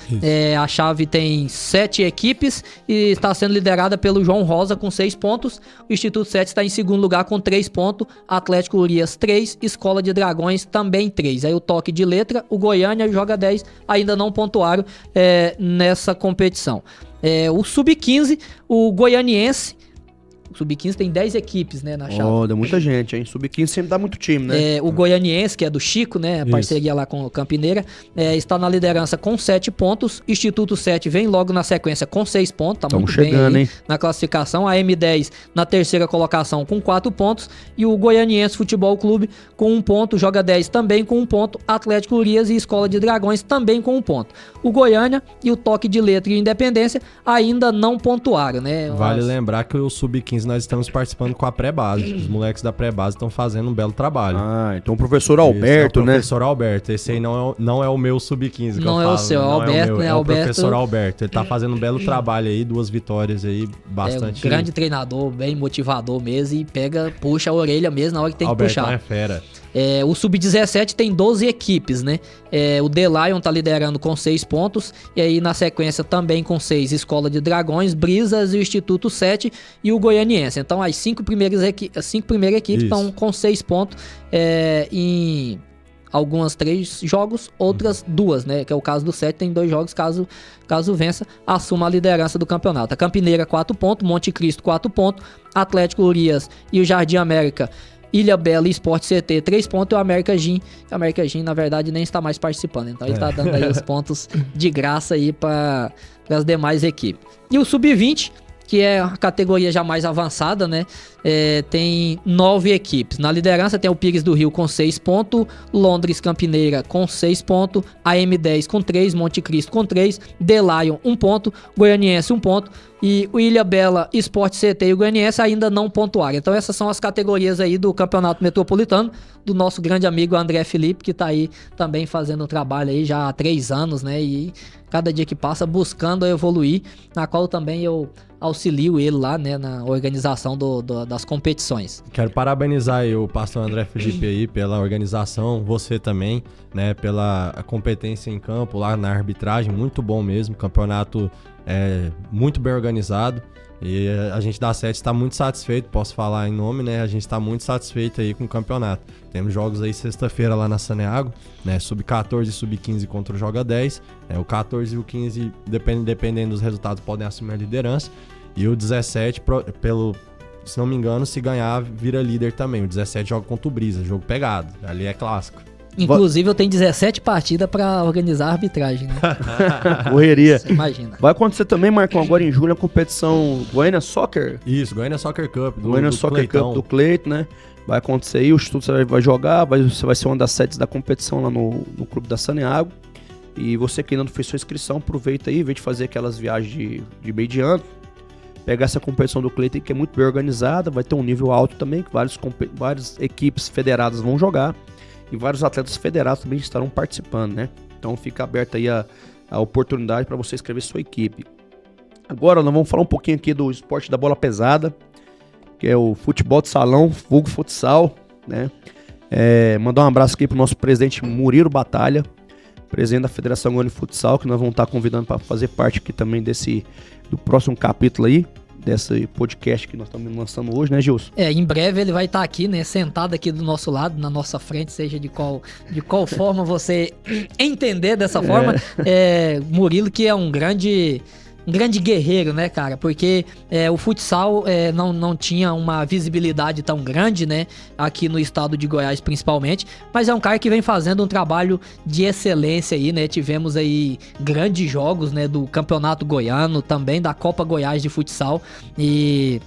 [SPEAKER 1] A chave tem 7 equipes e está sendo liderada pelo João Rosa com 6 pontos. O Instituto 7 está em segundo lugar com 3 pontos. Atlético Urias 3, Escola de Dragões também 3. Aí o toque de letra, o Goiânia Joga 10 ainda não pontuaram nessa competição. O Sub-15, o Goianiense. O Sub-15 tem 10 equipes, né, na chave.
[SPEAKER 2] Dá muita gente, hein? Sub-15 sempre dá muito time, né?
[SPEAKER 1] O Goianiense, que é do Chico, né? A parceria lá com o Campineira, está na liderança com 7 pontos. Instituto 7 vem logo na sequência com 6 pontos. Tá muito
[SPEAKER 2] chegando,
[SPEAKER 1] bem aí
[SPEAKER 2] hein?
[SPEAKER 1] Na classificação. A M10 na terceira colocação com 4 pontos. E o Goianiense Futebol Clube com 1 ponto. Joga 10 também com 1 ponto. Atlético Urias e Escola de Dragões também com 1 ponto. O Goiânia e o Toque de Letra e o Independência ainda não pontuaram, né?
[SPEAKER 3] Vale lembrar que o Sub-15 nós estamos participando com a pré-base. Os moleques da pré-base estão fazendo um belo trabalho.
[SPEAKER 2] Então o professor Alberto, né?
[SPEAKER 3] O professor Alberto. Esse aí não é o meu Sub-15 que
[SPEAKER 1] não
[SPEAKER 3] eu falo.
[SPEAKER 1] O seu,
[SPEAKER 3] não
[SPEAKER 1] Alberto,
[SPEAKER 3] é o meu,
[SPEAKER 1] né?
[SPEAKER 3] é
[SPEAKER 1] Alberto...
[SPEAKER 3] o professor Alberto. Ele tá fazendo um belo trabalho aí, 2 vitórias aí, bastante...
[SPEAKER 1] grande treinador, bem motivador mesmo e puxa a orelha mesmo na hora que tem
[SPEAKER 3] Alberto
[SPEAKER 1] que puxar.
[SPEAKER 3] É fera.
[SPEAKER 1] O Sub-17 tem 12 equipes, né? O The Lion tá liderando com 6 pontos. E aí na sequência também com 6, Escola de Dragões, Brisas e o Instituto 7 e o Goianiense. Então as 5 primeiras equipes estão com 6 pontos em algumas 3 jogos, outras 2, né? Que é o caso do 7, tem 2 jogos, caso vença, assuma a liderança do campeonato. A Campineira 4 pontos, Monte Cristo 4 pontos, Atlético Urias e o Jardim América, Ilha Bela e Sport CT 3 pontos e o América Gin. O América Gin, na verdade, nem está mais participando. Então ele está dando aí os pontos de graça aí para as demais equipes. E o Sub-20, que é a categoria já mais avançada, né? Tem 9 equipes. Na liderança tem o Pires do Rio com 6 pontos, Londres Campineira com 6 pontos, a M10 com 3, Monte Cristo com 3, The Lion 1 ponto, Goianiense 1 ponto e o Ilha Bela, Sport CT e o Goianiense ainda não pontuaram. Então essas são as categorias aí do Campeonato Metropolitano, do nosso grande amigo André Felipe, que tá aí também fazendo um trabalho aí já há 3 anos, né? E cada dia que passa buscando evoluir, na qual também eu auxilio ele lá, né, na organização das competições.
[SPEAKER 3] Quero parabenizar aí o pastor André Felipe aí pela organização, você também, né, pela competência em campo lá na arbitragem, muito bom mesmo, campeonato muito bem organizado. E a gente da 7 está muito satisfeito, posso falar em nome, né? A gente está muito satisfeito aí com o campeonato. Temos jogos aí sexta-feira lá na Saneago, né? Sub-14 e Sub-15 contra o Joga 10. O 14 e o 15, dependendo dos resultados, podem assumir a liderança. E o 17, se não me engano, se ganhar, vira líder também. O 17 joga contra o Brisa, jogo pegado. Ali é clássico.
[SPEAKER 1] Inclusive, eu tenho 17 partidas pra organizar a arbitragem, né?
[SPEAKER 2] Correria.
[SPEAKER 1] Você imagina.
[SPEAKER 2] Vai acontecer também, Marcão, agora em julho, a competição Goiânia Soccer.
[SPEAKER 3] Isso, Goiânia Soccer Cup,
[SPEAKER 2] Goiânia Soccer Cup do Cleiton, né? Vai acontecer aí, o Instituto vai jogar, você vai ser uma das sedes da competição lá no Clube da Saneago. E você que ainda não fez sua inscrição, aproveita aí, em vez de fazer aquelas viagens de meio de ano, pegar essa competição do Cleiton, que é muito bem organizada, vai ter um nível alto também, que várias equipes federadas vão jogar. E vários atletas federados também estarão participando, né? Então fica aberta aí a oportunidade para você escrever sua equipe. Agora nós vamos falar um pouquinho aqui do esporte da bola pesada, que é o futebol de salão, vulgo futsal, né? Mandar um abraço aqui pro nosso presidente Murilo Batalha, presidente da Federação Goiana de Futsal, que nós vamos estar convidando para fazer parte aqui também do próximo capítulo aí, desse podcast que nós estamos lançando hoje, né, Gilson?
[SPEAKER 1] Em breve ele vai estar aqui, né, sentado aqui do nosso lado, na nossa frente, seja de qual forma você entender dessa forma. Murilo, que é um grande guerreiro, né, cara? Porque o futsal não tinha uma visibilidade tão grande, né? Aqui no estado de Goiás, principalmente. Mas é um cara que vem fazendo um trabalho de excelência aí, né? Tivemos aí grandes jogos, né? Do Campeonato Goiano, também da Copa Goiás de Futsal. E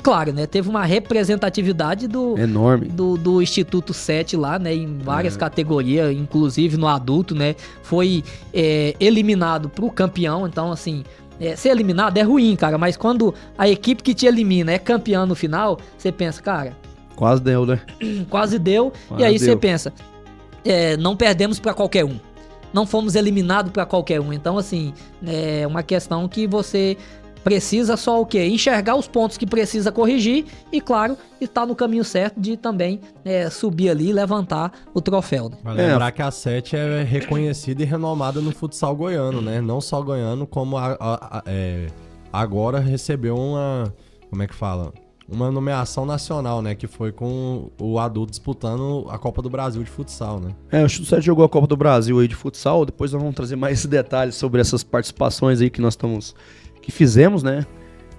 [SPEAKER 1] claro, né, teve uma representatividade
[SPEAKER 2] enorme
[SPEAKER 1] do Instituto 7 lá, né, em várias categorias, inclusive no adulto, né, foi eliminado pro campeão. Então, assim, ser eliminado é ruim, cara, mas quando a equipe que te elimina é campeã no final, você pensa, cara...
[SPEAKER 2] Quase deu, né?
[SPEAKER 1] Quase deu, e aí você pensa, não perdemos pra qualquer um, não fomos eliminados pra qualquer um. Então, assim, é uma questão que você... precisa só o quê? Enxergar os pontos que precisa corrigir e, claro, estar no caminho certo de também subir ali e levantar o troféu. Né?
[SPEAKER 3] Vai lembrar que a 7 é reconhecida e renomada no futsal goiano, né? Não só goiano, como agora recebeu como é que fala? Uma nomeação nacional, né? Que foi com o adulto disputando a Copa do Brasil de futsal, né?
[SPEAKER 2] O Instituto 7 jogou a Copa do Brasil aí de futsal. Depois nós vamos trazer mais detalhes sobre essas participações aí que fizemos, né,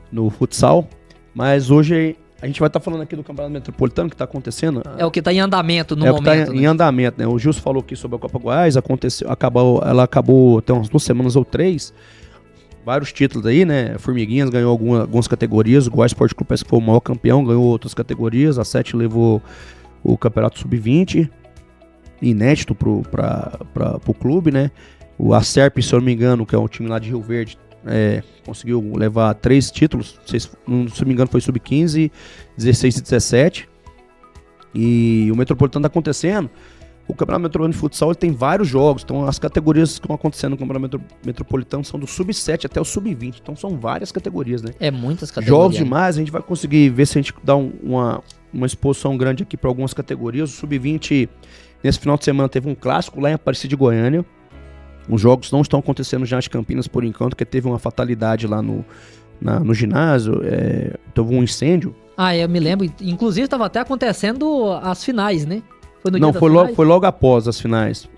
[SPEAKER 2] no futsal, mas hoje a gente vai estar falando aqui do Campeonato Metropolitano que está acontecendo.
[SPEAKER 1] É o que está em andamento no momento.
[SPEAKER 2] É o que está em andamento, né? O Gilson falou aqui sobre a Copa Goiás, ela acabou até umas 2 semanas ou 3, vários títulos aí, né? Formiguinhas ganhou algumas categorias, o Goiás Sport Clube parece que foi o maior campeão, ganhou outras categorias, a 7 levou o Campeonato Sub-20, inédito pro clube, né? O Acerp, se eu não me engano, que é um time lá de Rio Verde, conseguiu levar 3 títulos, se não me engano foi Sub-15, 16 e 17. E o Metropolitano está acontecendo. O Campeonato Metropolitano de Futsal ele tem vários jogos, então as categorias que estão acontecendo no Campeonato Metropolitano são do Sub-7 até o Sub-20, então são várias categorias, né?
[SPEAKER 1] Muitas categorias.
[SPEAKER 2] Jogos demais, a gente vai conseguir ver se a gente dá uma exposição grande aqui para algumas categorias. O Sub-20, nesse final de semana, teve um clássico lá em Aparecida de Goiânia. Os jogos não estão acontecendo já de Campinas por enquanto, porque teve uma fatalidade lá no ginásio, teve um incêndio.
[SPEAKER 1] Eu me lembro. Inclusive estava até acontecendo as finais, né?
[SPEAKER 2] Foi logo após as finais.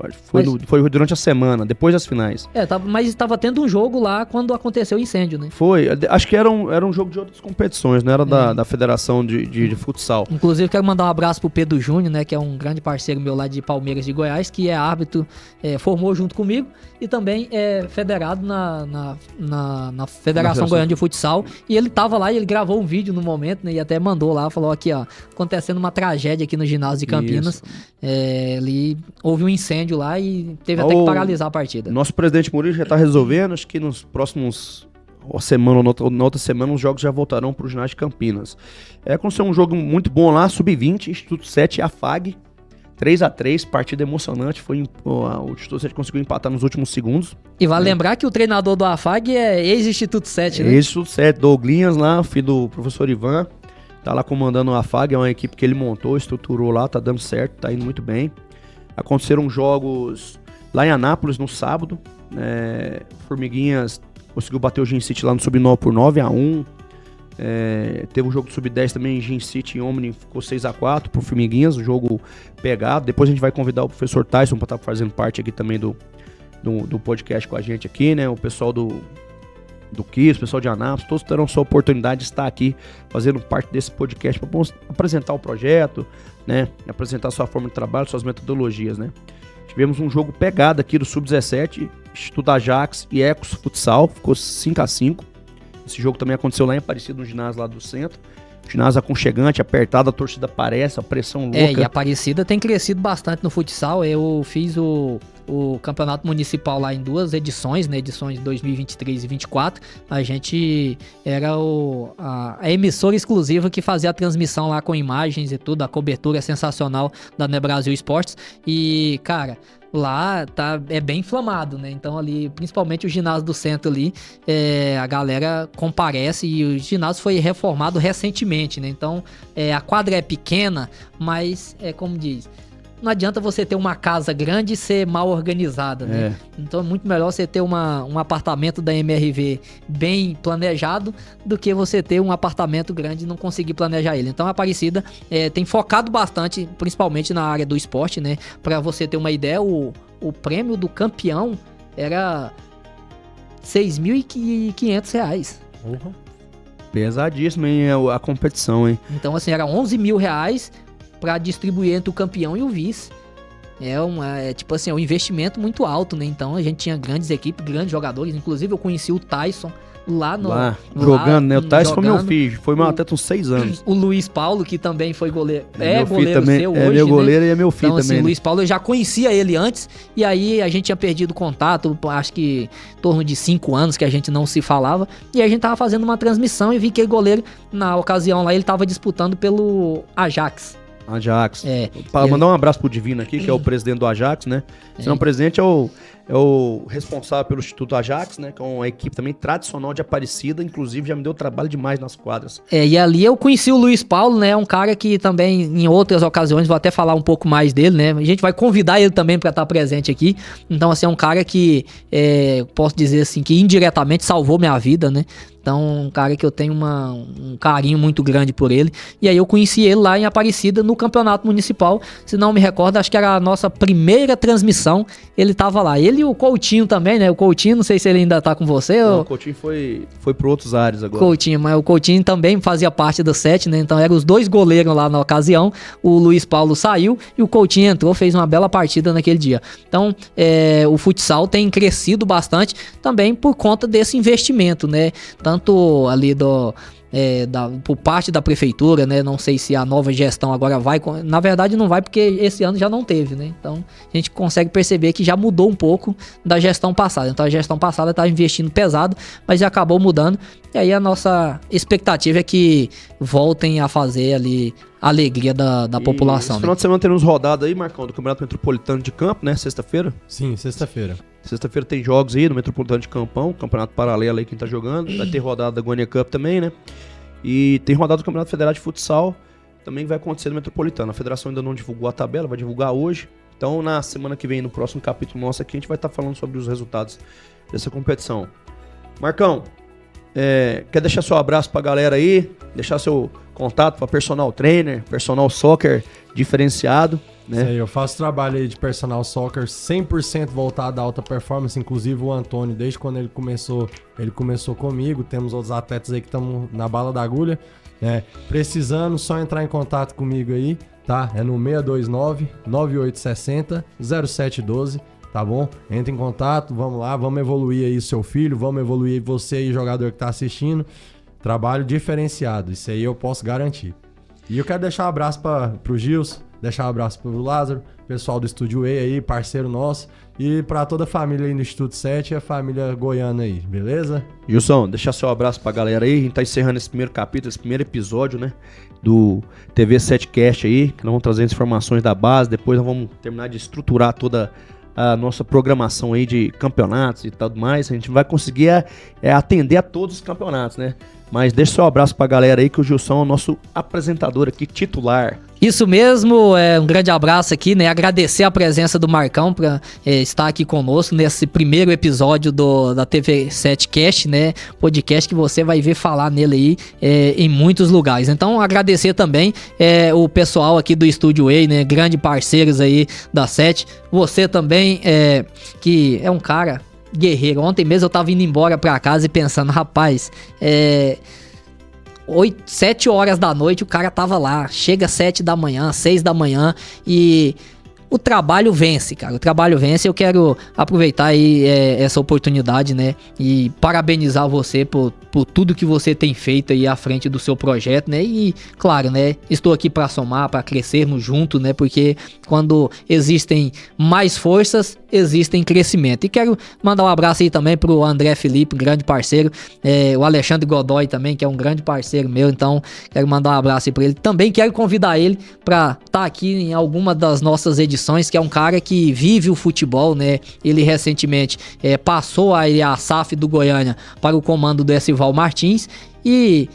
[SPEAKER 2] Foi durante a semana, depois das finais.
[SPEAKER 1] Mas estava tendo um jogo lá quando aconteceu o incêndio, né?
[SPEAKER 2] Foi, acho que era um jogo de outras competições, não era da Federação de Futsal.
[SPEAKER 1] Inclusive, quero mandar um abraço pro Pedro Júnior, né? Que é um grande parceiro meu lá de Palmeiras de Goiás, que é árbitro, formou junto comigo e também é federado na Federação Goiana de Futsal. E ele tava lá e ele gravou um vídeo no momento, né? E até mandou lá, falou aqui, ó, acontecendo uma tragédia aqui no ginásio de Campinas. Ali houve um incêndio lá e teve até que paralisar a partida.
[SPEAKER 2] Nosso presidente Murilo já está resolvendo, acho que nos próximos semana ou na outra semana os jogos já voltarão para o ginásio de Campinas. Aconteceu um jogo muito bom lá, Sub-20, Instituto 7 e a FAG, 3-3, partida emocionante, o Instituto 7 conseguiu empatar nos últimos segundos.
[SPEAKER 1] E vale lembrar que o treinador do AFAG é ex-Instituto 7, né?
[SPEAKER 2] Ex-Instituto 7, Douglinhas lá, filho do professor Ivan. Tá lá comandando a FAG, é uma equipe que ele montou, estruturou lá, tá dando certo, tá indo muito bem. Aconteceram jogos lá em Anápolis no sábado, Formiguinhas conseguiu bater o Gin City lá no Sub-9 por 9-1. Teve um jogo do Sub-10 também, Gin City e Omni ficou 6-4 pro Formiguinhas, um jogo pegado. Depois a gente vai convidar o professor Tyson para estar fazendo parte aqui também do podcast com a gente aqui, né? O pessoal do do Quis, o pessoal de Anápolis, todos terão sua oportunidade de estar aqui fazendo parte desse podcast para apresentar o projeto, né? Apresentar sua forma de trabalho, suas metodologias, né? Tivemos um jogo pegado aqui do Sub-17, Instituto Ajax e Ecos Futsal, ficou 5-5. Esse jogo também aconteceu lá em Aparecida, no ginásio lá do centro. Ginásio aconchegante, apertado, a torcida aparece, a pressão louca.
[SPEAKER 1] E a Aparecida tem crescido bastante no futsal. Eu fiz o campeonato municipal lá em 2 edições, né? Edições 2023 e 2024. A gente era a emissora exclusiva que fazia a transmissão lá com imagens e tudo. A cobertura é sensacional da Nebrasil Esportes. E, cara, lá é bem inflamado, né? Então ali, principalmente o ginásio do centro ali, a galera comparece e o ginásio foi reformado recentemente, né? Então a quadra é pequena, mas como diz, não adianta você ter uma casa grande e ser mal organizada, né? Então é muito melhor você ter um apartamento da MRV bem planejado do que você ter um apartamento grande e não conseguir planejar ele. Então a Aparecida tem focado bastante, principalmente na área do esporte, né? Pra você ter uma ideia, o prêmio do campeão era R$6.500.
[SPEAKER 3] Uhum.
[SPEAKER 2] Pesadíssimo, hein, a competição, hein?
[SPEAKER 1] Então, assim, era R$11.000 para distribuir entre o campeão e o vice. Tipo assim, um investimento muito alto, né? Então a gente tinha grandes equipes, grandes jogadores. Inclusive eu conheci o Tyson lá
[SPEAKER 2] jogando, né? O Tyson foi meu
[SPEAKER 1] jogando.
[SPEAKER 2] filho, foi meu atleta uns 6 anos.
[SPEAKER 1] O Luiz Paulo, que também foi goleiro.
[SPEAKER 2] Meu filho
[SPEAKER 1] goleiro
[SPEAKER 2] também,
[SPEAKER 1] seu hoje,
[SPEAKER 2] meu goleiro,
[SPEAKER 1] né?
[SPEAKER 2] e é meu filho
[SPEAKER 1] então,
[SPEAKER 2] também.
[SPEAKER 1] Assim, o Luiz Paulo, eu já conhecia ele antes, e aí a gente tinha perdido contato, acho que em torno de 5 anos que a gente não se falava, e a gente tava fazendo uma transmissão e vi que o goleiro, na ocasião lá, ele tava disputando pelo Ajax.
[SPEAKER 2] Ajax. Mandar um abraço pro Divino aqui, que é o presidente do Ajax, né? Se não, o presidente é o responsável pelo Instituto Ajax, né? Que é uma equipe também tradicional de Aparecida, inclusive já me deu trabalho demais nas quadras.
[SPEAKER 1] E ali eu conheci o Luiz Paulo, né? Um cara que também, em outras ocasiões, vou até falar um pouco mais dele, né? A gente vai convidar ele também para estar presente aqui. Então, assim, é um cara que, posso dizer assim, que indiretamente salvou minha vida, né? Então, um cara que eu tenho um carinho muito grande por ele. E aí eu conheci ele lá em Aparecida, no campeonato municipal. Se não me recordo, acho que era a nossa primeira transmissão. Ele tava lá. Ele e o Coutinho também, né? O Coutinho, não sei se ele ainda tá com você.
[SPEAKER 2] Não, o Coutinho foi para outros áreas agora.
[SPEAKER 1] Coutinho, mas o Coutinho também fazia parte do set, né? Então eram os dois goleiros lá na ocasião. O Luiz Paulo saiu e o Coutinho entrou, fez uma bela partida naquele dia. Então, o futsal tem crescido bastante também por conta desse investimento, né? Tanto ali por parte da prefeitura, né? Não sei se a nova gestão agora vai. Na verdade, não vai, porque esse ano já não teve, né? Então, a gente consegue perceber que já mudou um pouco da gestão passada. Então, a gestão passada estava investindo pesado, mas já acabou mudando. E aí, a nossa expectativa é que voltem a fazer ali a alegria da população.
[SPEAKER 2] Esse final de semana teremos rodada aí, Marcão, do Campeonato Metropolitano de Campo, né? Sexta-feira.
[SPEAKER 3] Sim, sexta-feira.
[SPEAKER 2] Sexta-feira tem jogos aí no Metropolitano de Campão, campeonato paralelo aí quem tá jogando. Vai ter rodada da Goiânia Cup também, né? E tem rodada do Campeonato Federal de Futsal, também vai acontecer no Metropolitano. A federação ainda não divulgou a tabela, vai divulgar hoje. Então, na semana que vem, no próximo capítulo nosso aqui, a gente vai estar falando sobre os resultados dessa competição. Marcão, quer deixar seu abraço pra galera aí? Deixar seu contato pra personal trainer, personal soccer diferenciado, né?
[SPEAKER 3] Isso aí, eu faço trabalho aí de personal soccer 100% voltado à alta performance, inclusive o Antônio, desde quando ele começou comigo. Temos outros atletas aí que estão na bala da agulha, né? Precisando, só entrar em contato comigo aí, tá? É no 629-9860-0712, tá bom? Entra em contato, vamos lá, vamos evoluir aí o seu filho, vamos evoluir você aí, jogador que tá assistindo. Trabalho diferenciado, isso aí eu posso garantir. E eu quero deixar um abraço pro Gilson, deixar um abraço pro Lázaro, pessoal do Estúdio E aí, parceiro nosso, e pra toda a família aí no Instituto 7 e a família goiana aí, beleza?
[SPEAKER 2] Gilson, deixar seu abraço pra galera aí. A gente tá encerrando esse primeiro capítulo, esse primeiro episódio, né? Do TV 7Cast aí, que nós vamos trazer as informações da base. Depois nós vamos terminar de estruturar toda a nossa programação aí de campeonatos e tudo mais. A gente vai conseguir atender a todos os campeonatos, né? Mas deixa seu abraço pra galera aí, que o Gilson é o nosso apresentador aqui, titular.
[SPEAKER 1] Isso mesmo, um grande abraço aqui, né? Agradecer a presença do Marcão para estar aqui conosco nesse primeiro episódio da TV 7Cast, né? Podcast que você vai ver falar nele aí em muitos lugares. Então, agradecer também o pessoal aqui do Estúdio A, né? Grandes parceiros aí da 7. Você também, que é um cara guerreiro. Ontem mesmo eu tava indo embora pra casa e pensando, rapaz, 7 horas da noite o cara tava lá, chega 7 da manhã, 6 da manhã e o trabalho vence, cara, o trabalho vence. Eu quero aproveitar aí essa oportunidade, né, e parabenizar você por tudo que você tem feito aí à frente do seu projeto, né, e claro, né, estou aqui para somar, para crescermos junto, né, porque quando existem mais forças, existem crescimento. E quero mandar um abraço aí também pro André Felipe, um grande parceiro, o Alexandre Godoy também, que é um grande parceiro meu, então quero mandar um abraço aí pra ele. Também quero convidar ele para estar aqui em alguma das nossas edições, que é um cara que vive o futebol, né, ele recentemente passou aí a SAF do Goiânia para o comando do Esival Martins e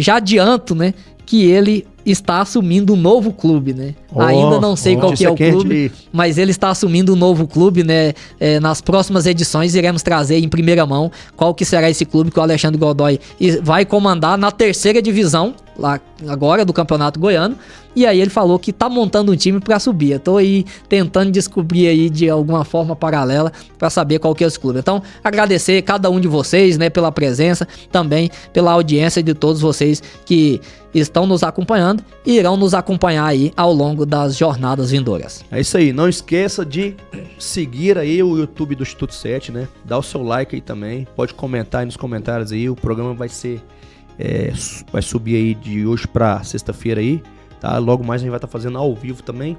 [SPEAKER 1] já adianto, né, que ele está assumindo um novo clube, né? Ainda não sei qual que é o clube, mas ele está assumindo um novo clube, né? Nas próximas edições iremos trazer em primeira mão qual que será esse clube que o Alexandre Godoy vai comandar na 3ª divisão, lá agora do Campeonato Goiano. E aí ele falou que tá montando um time para subir. Eu tô aí tentando descobrir aí de alguma forma paralela para saber qual que é esse clube. Então, agradecer cada um de vocês, né, pela presença, também pela audiência de todos vocês que estão nos acompanhando e irão nos acompanhar aí ao longo das jornadas vindouras.
[SPEAKER 2] É isso aí, não esqueça de seguir aí o YouTube do Instituto 7, né? Dá o seu like aí também, pode comentar aí nos comentários aí, o programa vai subir aí de hoje pra sexta-feira aí, tá? Logo mais a gente vai estar fazendo ao vivo também,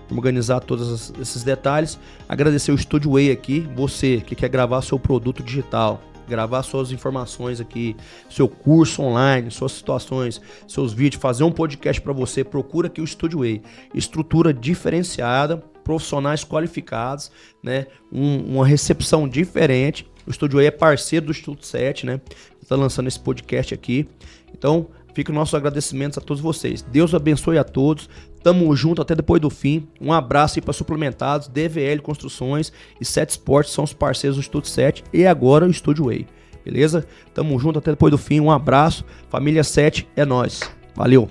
[SPEAKER 2] vamos organizar todos esses detalhes. Agradecer o Estúdio Way aqui, você que quer gravar seu produto digital, gravar suas informações aqui, seu curso online, suas situações, seus vídeos, fazer um podcast para você, procura aqui o Estúdio Way. Estrutura diferenciada, profissionais qualificados, né? Uma recepção diferente. O Estúdio Way é parceiro do Instituto 7, né? Está lançando esse podcast aqui. Então, fica os nossos agradecimentos a todos vocês. Deus abençoe a todos. Tamo junto até depois do fim. Um abraço aí para Suplementados, DVL Construções e 7 Sports são os parceiros do Instituto 7 e agora o Estúdio Way. Beleza? Tamo junto até depois do fim. Um abraço. Família 7 é nóis. Valeu.